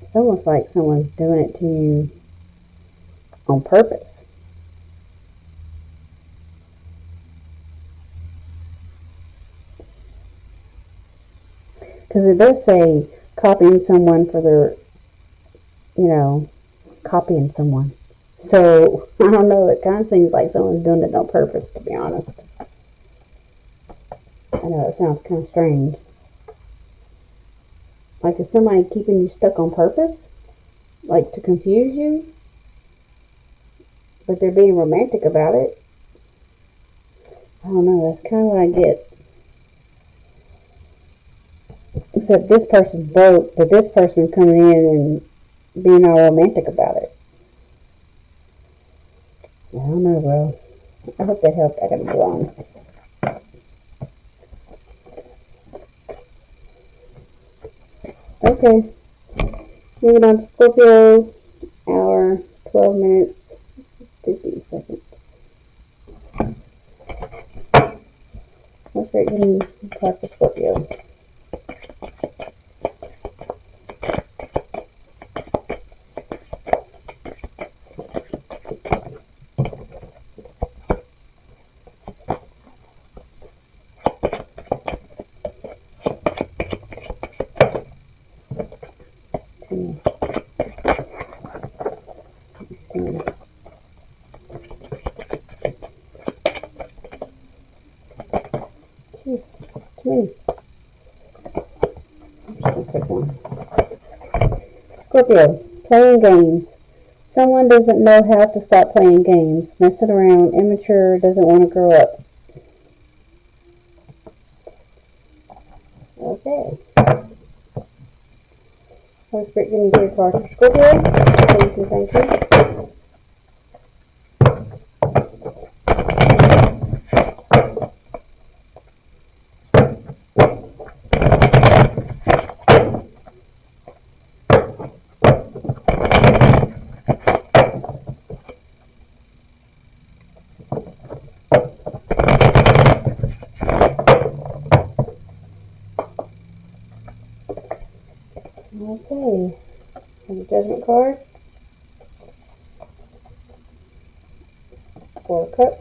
It's almost like someone's doing it to you on purpose. Because it does say copying someone for their, copying someone. So, I don't know, it kind of seems like someone's doing it on purpose, to be honest. I know it sounds kind of strange. Like, is somebody keeping you stuck on purpose? Like, to confuse you? But they're being romantic about it? I don't know, that's kind of what I get. Except this person's broke, but this person's coming in and being all romantic about it. I don't know, bro. I hope that helped. I gotta go on. Okay. Moving on to Scorpio. Hour, 12 minutes, 50 seconds. Let's start getting talk to Scorpio. Jeez, too many. Pick one. Scorpio, playing games. Someone doesn't know how to stop playing games. Messing around, immature, doesn't want to grow up. Okay. Holy Spirit, give me good cards for Scorpio. Thank you, thank you. Okay. And the Judgment card. 4 of Cups.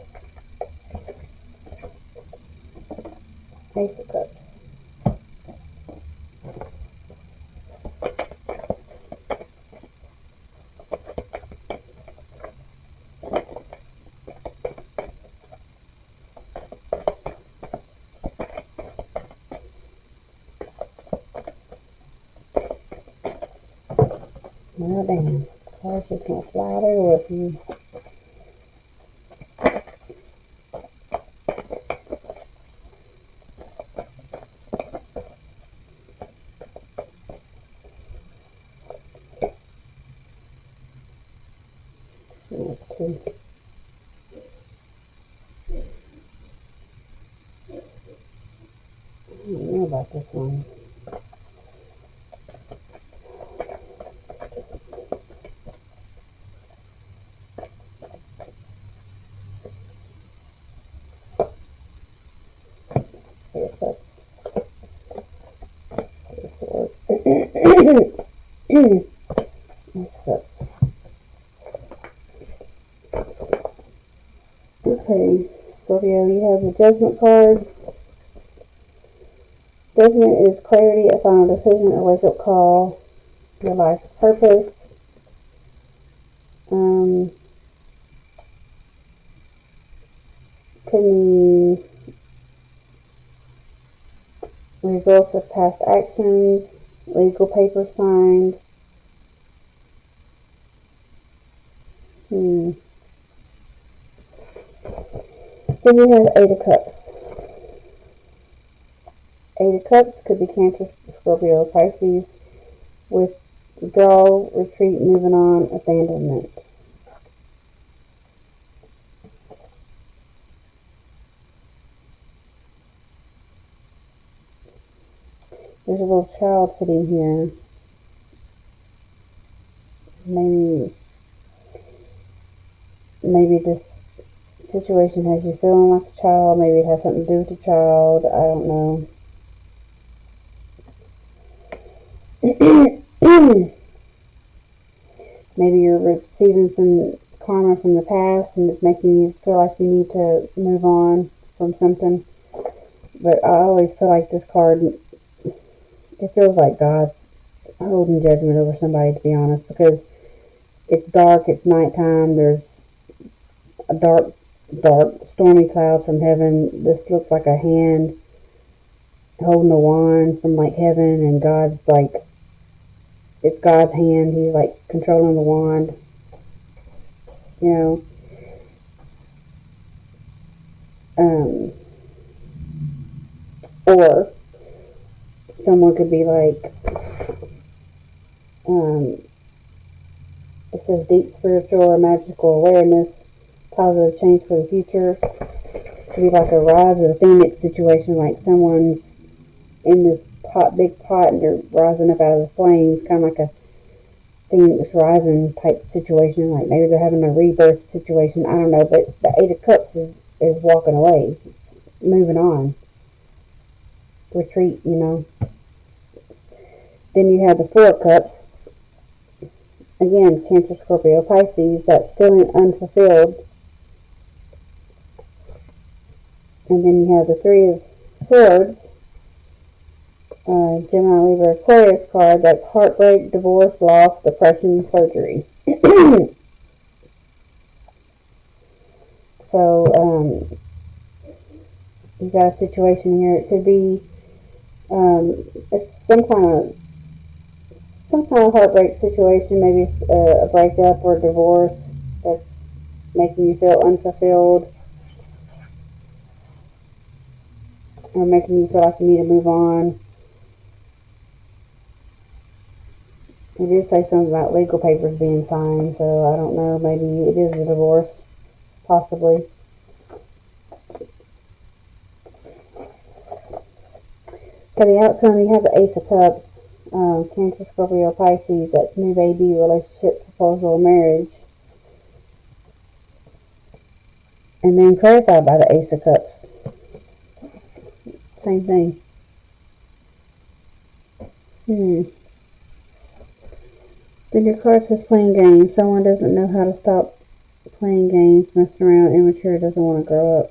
Ace of Cups. Oh, damn. Cards just gonna fly there with you. That's 2. I don't know about this one. Okay, Scorpio, you have the Judgment card. Judgment is clarity, a final decision, a wake-up call, your life's purpose. Could mean results of past actions, legal papers signed. Then you have 8 of Cups. Cups could be Cancer, Scorpio, Pisces. Withdrawal, retreat, moving on, abandonment. There's a little child sitting here. Maybe this situation has you feeling like a child. Maybe it has something to do with the child. I don't know. Maybe you're receiving some karma from the past and it's making you feel like you need to move on from something. But I always feel like this card, it feels like God's holding judgment over somebody, to be honest, because it's dark, it's nighttime, there's a dark, stormy cloud from heaven. This looks like a hand holding a wand from like heaven, and God's like, it's God's hand, he's like controlling the wand, you know. Or someone could be like, it says deep spiritual or magical awareness, positive change for the future. It could be like a rise of the phoenix situation, like someone's in this big pot, and they're rising up out of the flames, kind of like a phoenix rising type situation. Like maybe they're having a rebirth situation. I don't know, but the Eight of Cups is walking away, it's moving on, retreat, you know. Then you have the Four of Cups. Again, Cancer, Scorpio, Pisces. That's feeling unfulfilled. And then you have the Three of Swords. Gemini, Libra, Aquarius card. That's heartbreak, divorce, loss, depression, surgery. So, you got a situation here. It could be it's some kind of heartbreak situation. Maybe it's a breakup or a divorce that's making you feel unfulfilled, or making you feel like you need to move on. It did say something about legal papers being signed, so I don't know, maybe it is a divorce, possibly. For the outcome, you have the Ace of Cups, Cancer, Scorpio, Pisces. That's new baby, relationship, proposal, marriage. And then clarified by the Ace of Cups. Same thing. Then your card says playing games. Someone doesn't know how to stop playing games, messing around, immature, doesn't want to grow up.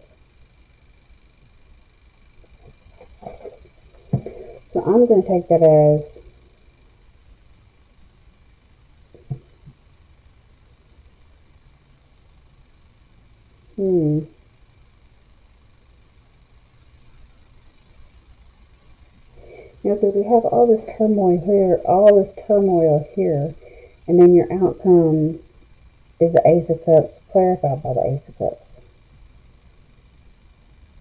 So I'm going to take that as because we have all this turmoil here, and then your outcome is the Ace of Cups, clarified by the Ace of Cups.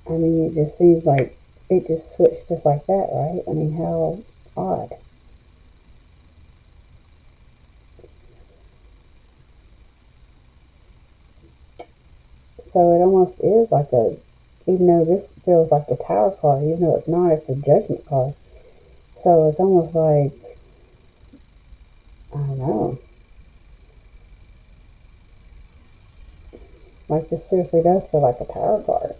I mean, it just seems like it just switched just like that, right? I mean, how odd. So it almost is like even though this feels like the Tower card, even though it's not, it's the Judgment card. So it's almost like, I don't know, like this seriously does feel like a Tower card.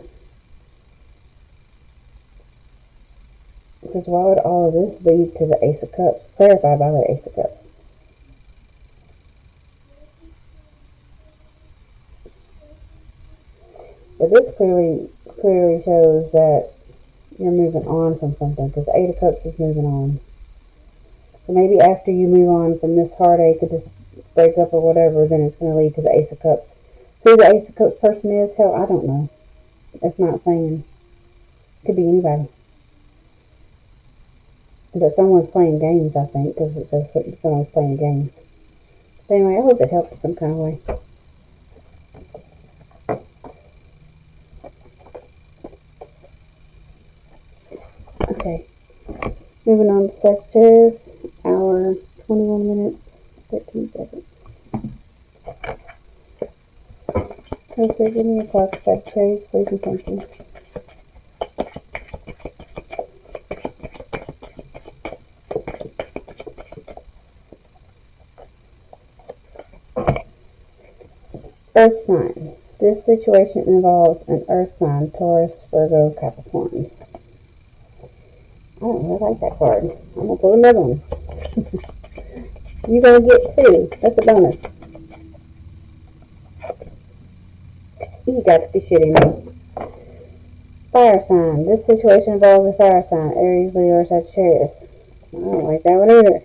Because why would all of this lead to the Ace of Cups, clarified by the Ace of Cups? But this clearly shows that you're moving on from something, because the Eight of Cups is moving on. So maybe after you move on from this heartache or this breakup or whatever, then it's going to lead to the Ace of Cups. Who the Ace of Cups person is, hell, I don't know. It's not saying. It could be anybody. But someone's playing games, I think, because it says someone's playing games. But anyway, I hope it helped in some kind of way. Okay. Moving on to Sagittarius, hour 21 minutes, 13 seconds. Okay, give me a clock, Sagittarius, please and thank you. Earth sign. This situation involves an earth sign, Taurus, Virgo, Capricorn. I don't really like that card. I'm going to pull another one. You're going to get 2. That's a bonus. You got to be shitting me. Fire sign. This situation involves a fire sign, Aries, Leo, or Sagittarius. I don't like that one either.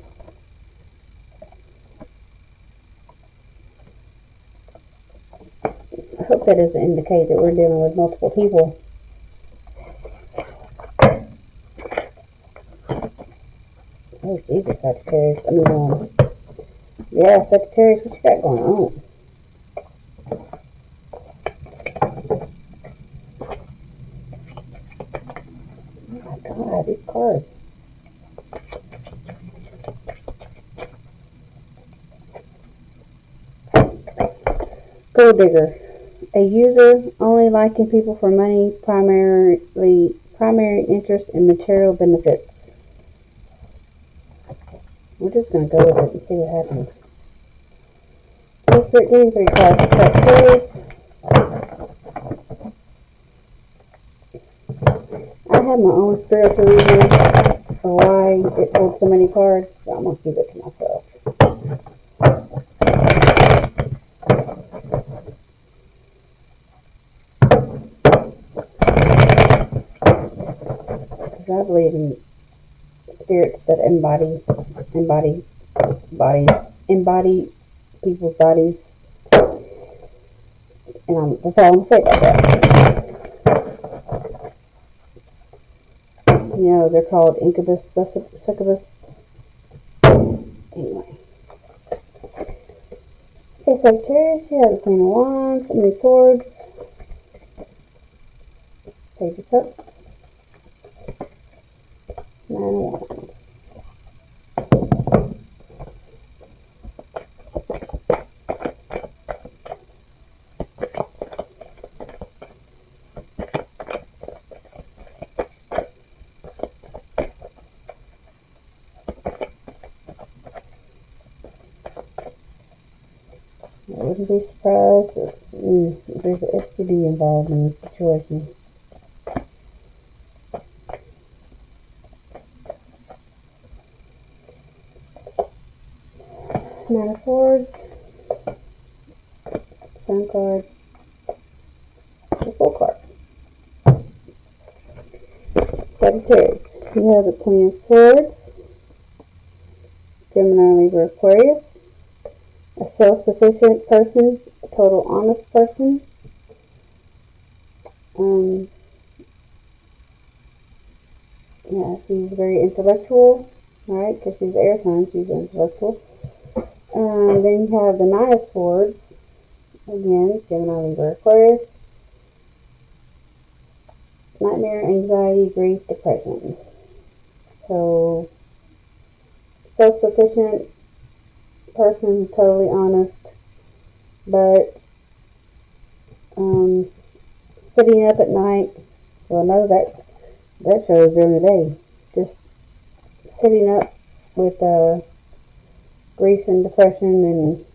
I hope that doesn't indicate that we're dealing with multiple people. Oh, Jesus, Sagittarius. Yeah, Sagittarius, what you got going on? Oh my God, these cards. Gold digger. A user only liking people for money, primary interest in material benefits. We're just going to go with it and see what happens. Give me 3 cards for Sagittarius. I have my own spiritual reason for why it pulled so many cards, but I'm going to keep it to myself. Because I believe in spirits that embody people's bodies. And that's all I'm going to say about that. You know, they're called incubus, succubus. Anyway. Okay, Sagittarius, you have the Queen of Wands, Swords, Page of Cups, 9 of Wands. I wouldn't be surprised if there's an STD involved in this situation. Nine of Swords, Sun card, the Full card. Sagittarius, you have the Queen of Swords, Gemini, Libra, Aquarius, a self-sufficient person, a total honest person. Yeah, she's very intellectual, right? Because she's air sign, she's intellectual. Then you have the Nine of Swords, again, Gemini, Libra, Aquarius. Nightmare, anxiety, grief, depression. So, self-sufficient person, totally honest, but sitting up at night, well, no, that shows during the day. Just sitting up with grief and depression and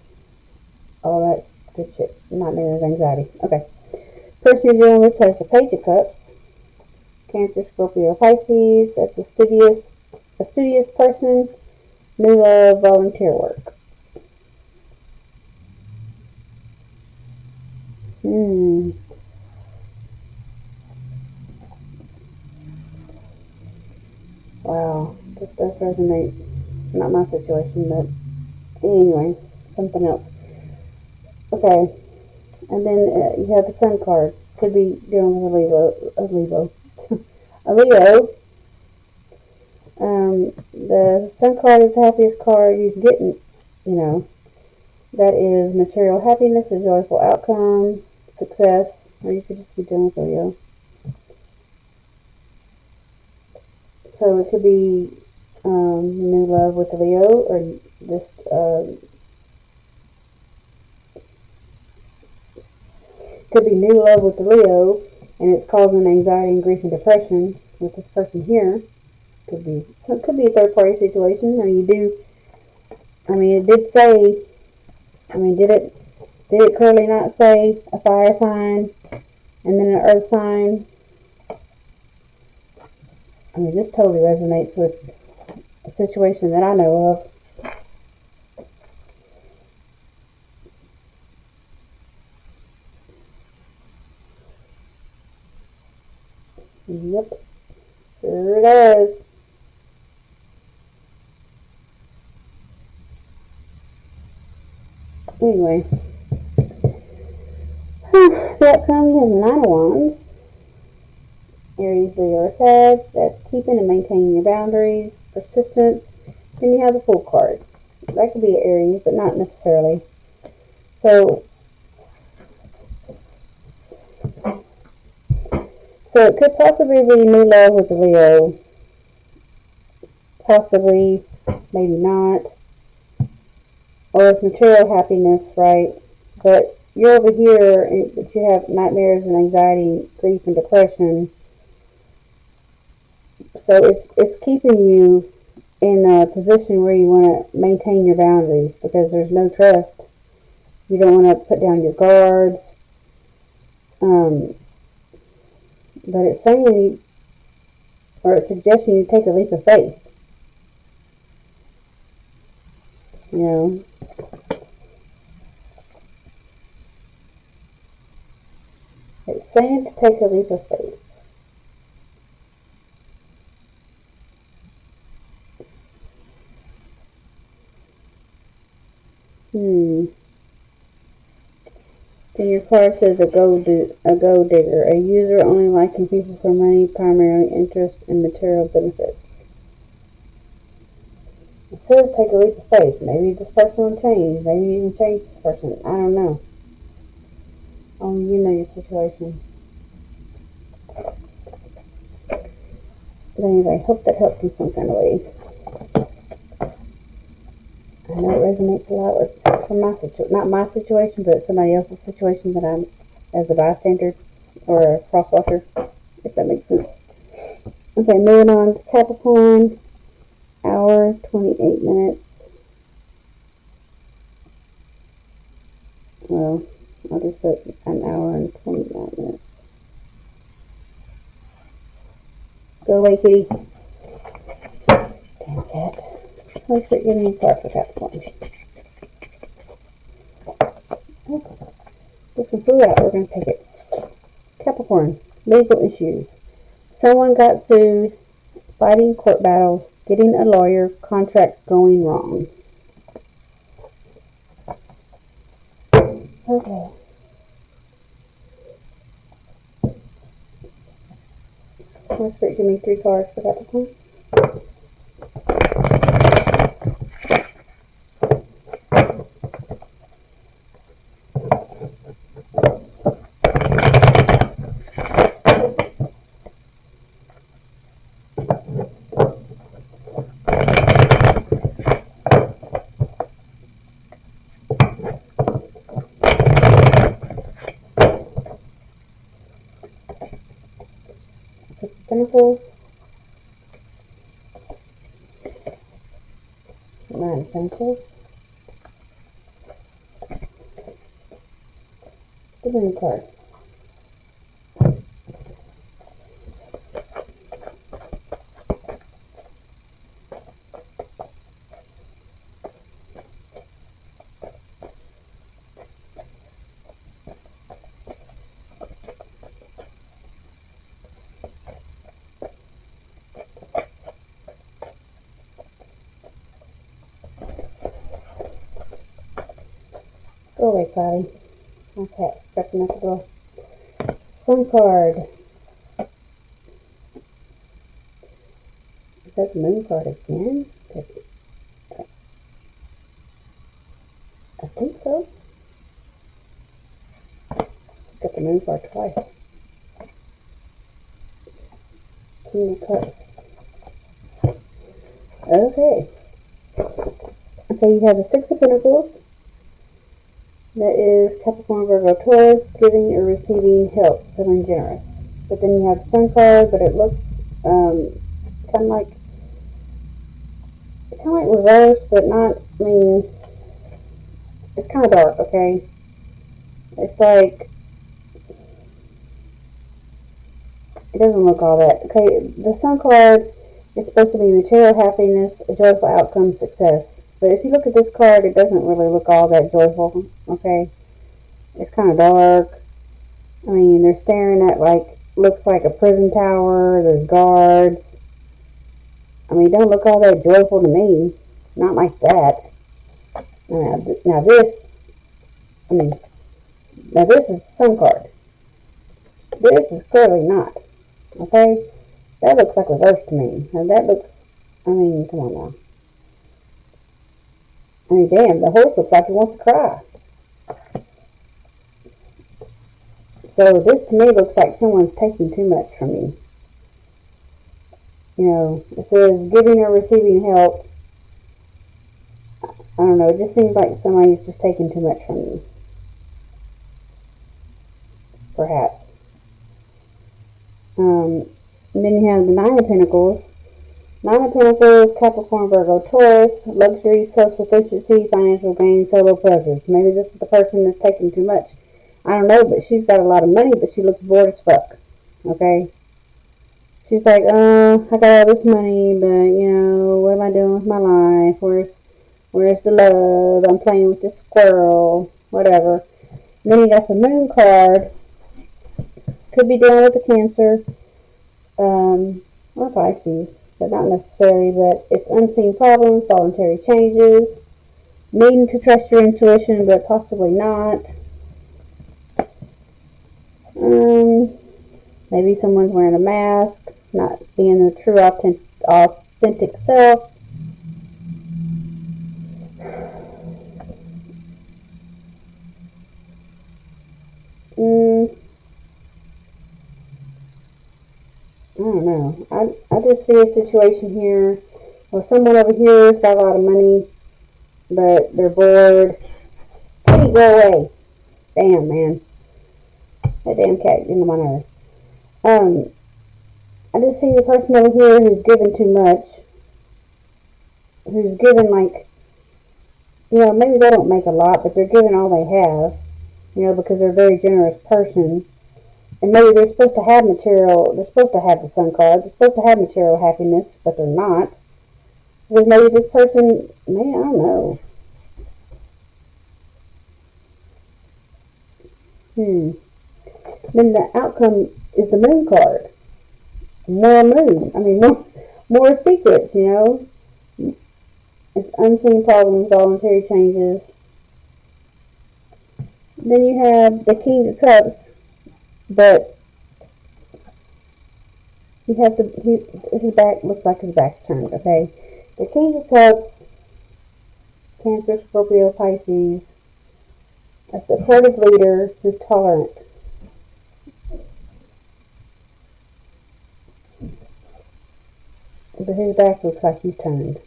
all that good shit. Nightmares, anxiety. Okay. Person you're dealing with has the Page of Cups. Cancer, Scorpio, Pisces. That's a studious person. New love, volunteer work. Wow, this does resonate. Not my situation, but anyway, something else. Okay, and then you have the Sun card. Could be dealing with a Leo. The Sun card is the happiest card you can get. That is material happiness, a joyful outcome, success, or you could just be dealing with Leo. So it could be new love with the Leo, or just could be new love with the Leo, and it's causing anxiety and grief and depression with this person here. Could be, so it could be a third party situation, or you do. I mean, it did say. I mean, did it clearly not say a fire sign and then an earth sign? I mean, this totally resonates with a situation that I know of. Yep, sure does. Anyway, the outcome is 9 of Wands. Aries, Leo, or Sag. That's keeping and maintaining your boundaries, persistence. Then you have the Fool card. That could be Aries, but not necessarily. So it could possibly be new love with the Leo. Possibly, maybe not. Or it's material happiness, right? But you're over here, but you have nightmares and anxiety, grief and depression. So it's keeping you in a position where you want to maintain your boundaries because there's no trust. You don't want to put down your guards. But it's saying, or it's suggesting you take a leap of faith. You know, it's saying to take a leap of faith. Then your card says a gold digger, a user only liking people for money, primarily interest, and material benefits. It says take a leap of faith. Maybe this person will change. Maybe you can change this person. I don't know. Only you know your situation. But anyway, hope that helped in some kind of way. I know it resonates a lot with from my situation, not my situation, but somebody else's situation that I'm as a bystander or a crosswalker, if that makes sense. Okay, moving on to Capricorn, hour 28 minutes. Well, I'll just put an hour and 29 minutes. Go away, kitty. Damn cat. Let's start getting a card for Capricorn. Okay. Get some food out. We're going to take it. Capricorn, legal issues. Someone got sued, fighting court battles, getting a lawyer, contracts going wrong. Okay. Let's give me 3 cards for Capricorn. Six of Pentacles, 9 of Pentacles, the Moon card. Go away, Cloudy. My cat's stepping at the door. Sun card. Is that the Moon card again? I think so. Got the Moon card twice. King of Cups. Okay. Okay, you have the Six of Pentacles. That is Capricorn, Virgo, Taurus, giving or receiving help, feeling generous. But then you have the Sun card, but it looks kind of like reversed, but not. I mean, it's kind of dark. Okay, it's like it doesn't look all that. Okay, the Sun card is supposed to be material happiness, a joyful outcome, success. But if you look at this card, it doesn't really look all that joyful. Okay, it's kind of dark. I mean, they're staring at looks like a prison tower. There's guards. I mean, it don't look all that joyful to me. Not like that. Now this, I mean, now this is the Sun card. This is clearly not. Okay? That looks like reverse to me. Now that looks, I mean, come on now. I mean, damn, the horse looks like he wants to cry. So this to me looks like someone's taking too much from me. You know, it says giving or receiving help. I don't know, it just seems like somebody's just taking too much from me. Perhaps. And then you have the Nine of Pentacles. Nine of Pentacles, Capricorn, Virgo, Taurus, luxury, self-sufficiency, financial gain, solo pleasures. Maybe this is the person that's taking too much. I don't know, but she's got a lot of money, but she looks bored as fuck. Okay? She's like, oh, I got all this money, but, you know, what am I doing with my life? Where's the love? I'm playing with this squirrel. Whatever. And then you got the Moon card. Could be dealing with a Cancer. Or Pisces. But not necessarily, but it's unseen problems, voluntary changes, needing to trust your intuition, but possibly not. Maybe someone's wearing a mask, not being their true authentic self. I don't know. I just see a situation here where someone over here has got a lot of money, but they're bored. Hey, go away. Damn, man. That damn cat getting on my nerves. I just see a person over here who's given too much. Who's given maybe they don't make a lot, but they're giving all they have. Because they're a very generous person. And maybe they're supposed to have they're supposed to have the Sun card, they're supposed to have material happiness, but they're not. Because maybe this person, man, I don't know. Then the outcome is the Moon card. More moon. I mean, more secrets, It's unseen problems, voluntary changes. Then you have the King of Cups, but you have his back looks like his back's turned, okay? The King of Cups, Cancer, Scorpio, Pisces, a supportive leader who's tolerant. But his back looks like he's turned.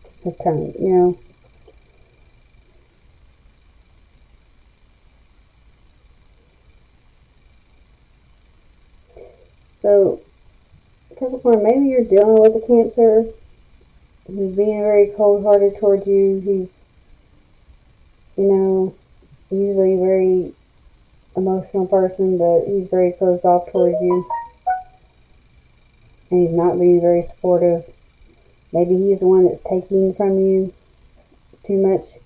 So, Capricorn, maybe you're dealing with a Cancer who's being very cold-hearted towards you. He's, usually a very emotional person, but he's very closed off towards you. And he's not being very supportive. Maybe he's the one that's taking from you too much.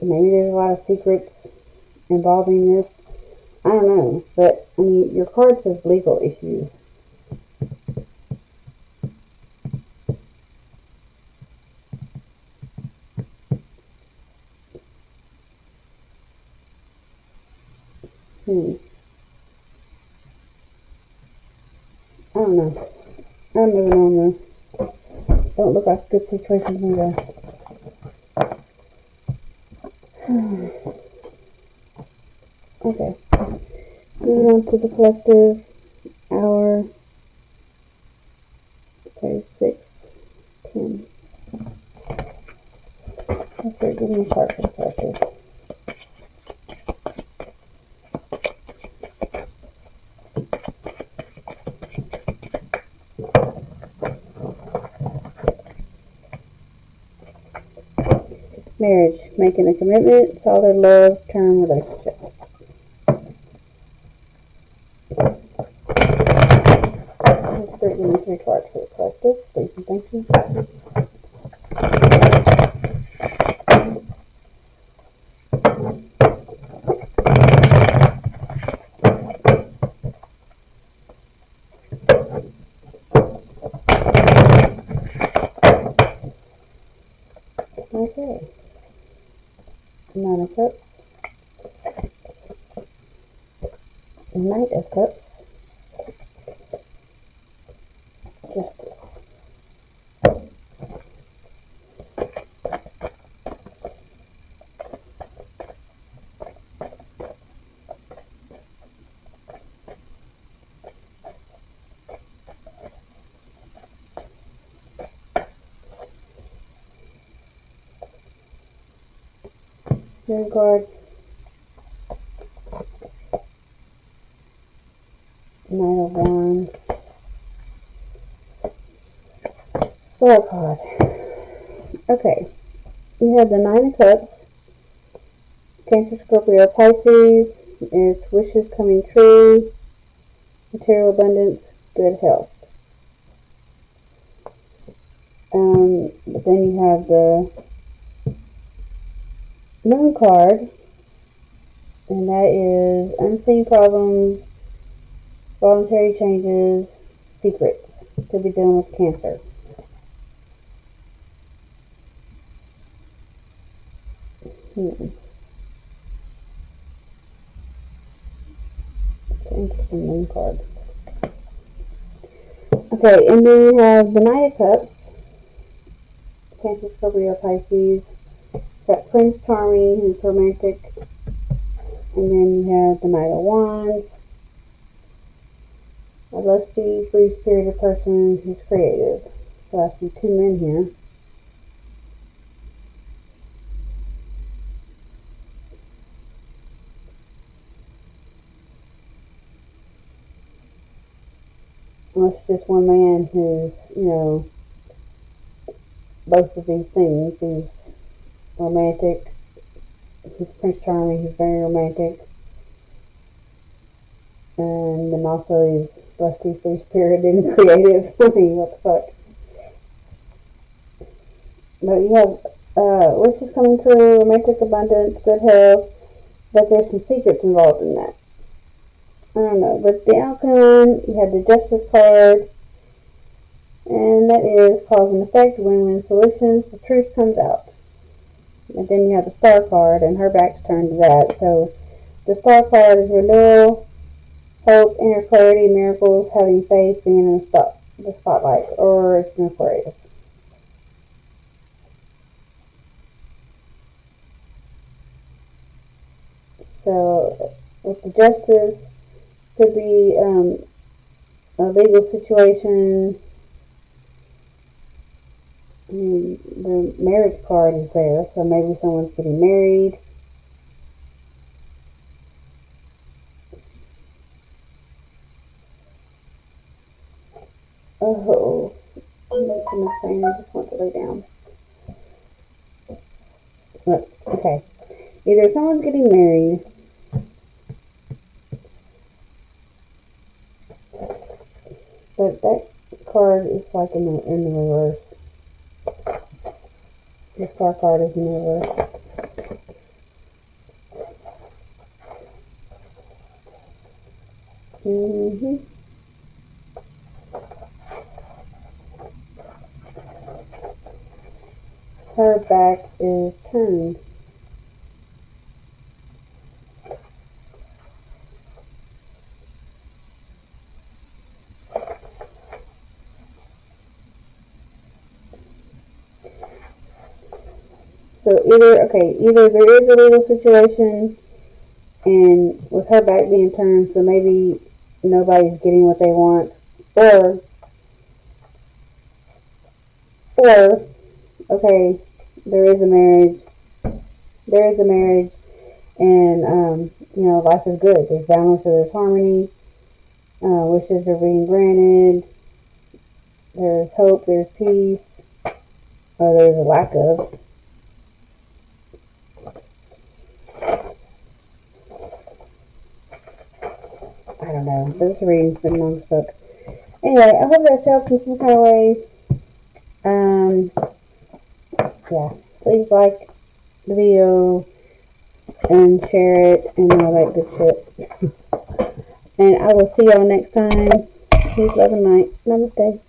Maybe there's a lot of secrets involving this. I don't know. But, your card says legal issues. I don't know. I'm moving on though. Don't look like a good situation to me though. Okay. Moving on to the collective hour. Okay, 6. Marriage, making a commitment, solid love, term relationship. Let's give me 3 cards for the collective, please and thank you. Okay. 9 of Cups. Knight of Cups. Justice. Moon card. Knight of Wands. Star card. Okay. You have the 9 of Cups. Cancer, Scorpio, Pisces. It's wishes coming true. Material abundance. Good health. But then you have the Moon card. And that is unseen problems, voluntary changes, secrets. Could be dealing with Cancer. It's an interesting Moon card. Okay, and then you have the Knight of Cups. Cancer, Scorpio, Pisces. Got Prince Charming, who's romantic. And then you have the Knight of Wands. A lusty, free-spirited person who's creative. So I see 2 men here. Well, it's just one man who's, both of these things. He's romantic. He's Prince Charming. He's very romantic. And then also he's lusty, free-spirited, and creative. I mean, what the fuck. But you have wishes coming true, romantic abundance, good health. But there's some secrets involved in that. I don't know. But the outcome, you have the Justice card. And that is cause and effect, win-win solutions. The truth comes out. And then you have the Star card, and her back's turned to that. So the Star card is renewal, hope, inner clarity, miracles, having faith, being in the spotlight, or it's an Aquarius. So with the Justice, could be a legal situation. I mean, the marriage card is there, so maybe someone's getting married. Oh, I'm making a thing. I just want to lay down. Look, okay. Either someone's getting married, but that card is like in the reverse. The Star card is in the reverse. Her back is turned. So either there is a legal situation, and with her back being turned, so maybe nobody's getting what they want, or okay, there is a marriage, and life is good. There's balance, there's harmony, wishes are being granted, there's hope, there's peace, or there's a lack of. this reading's been long as fuck. Anyway, I hope that helps in some kind of way. Yeah. Please like the video and share it and all that good shit. And I will see y'all next time. Peace, love, and light. Namaste.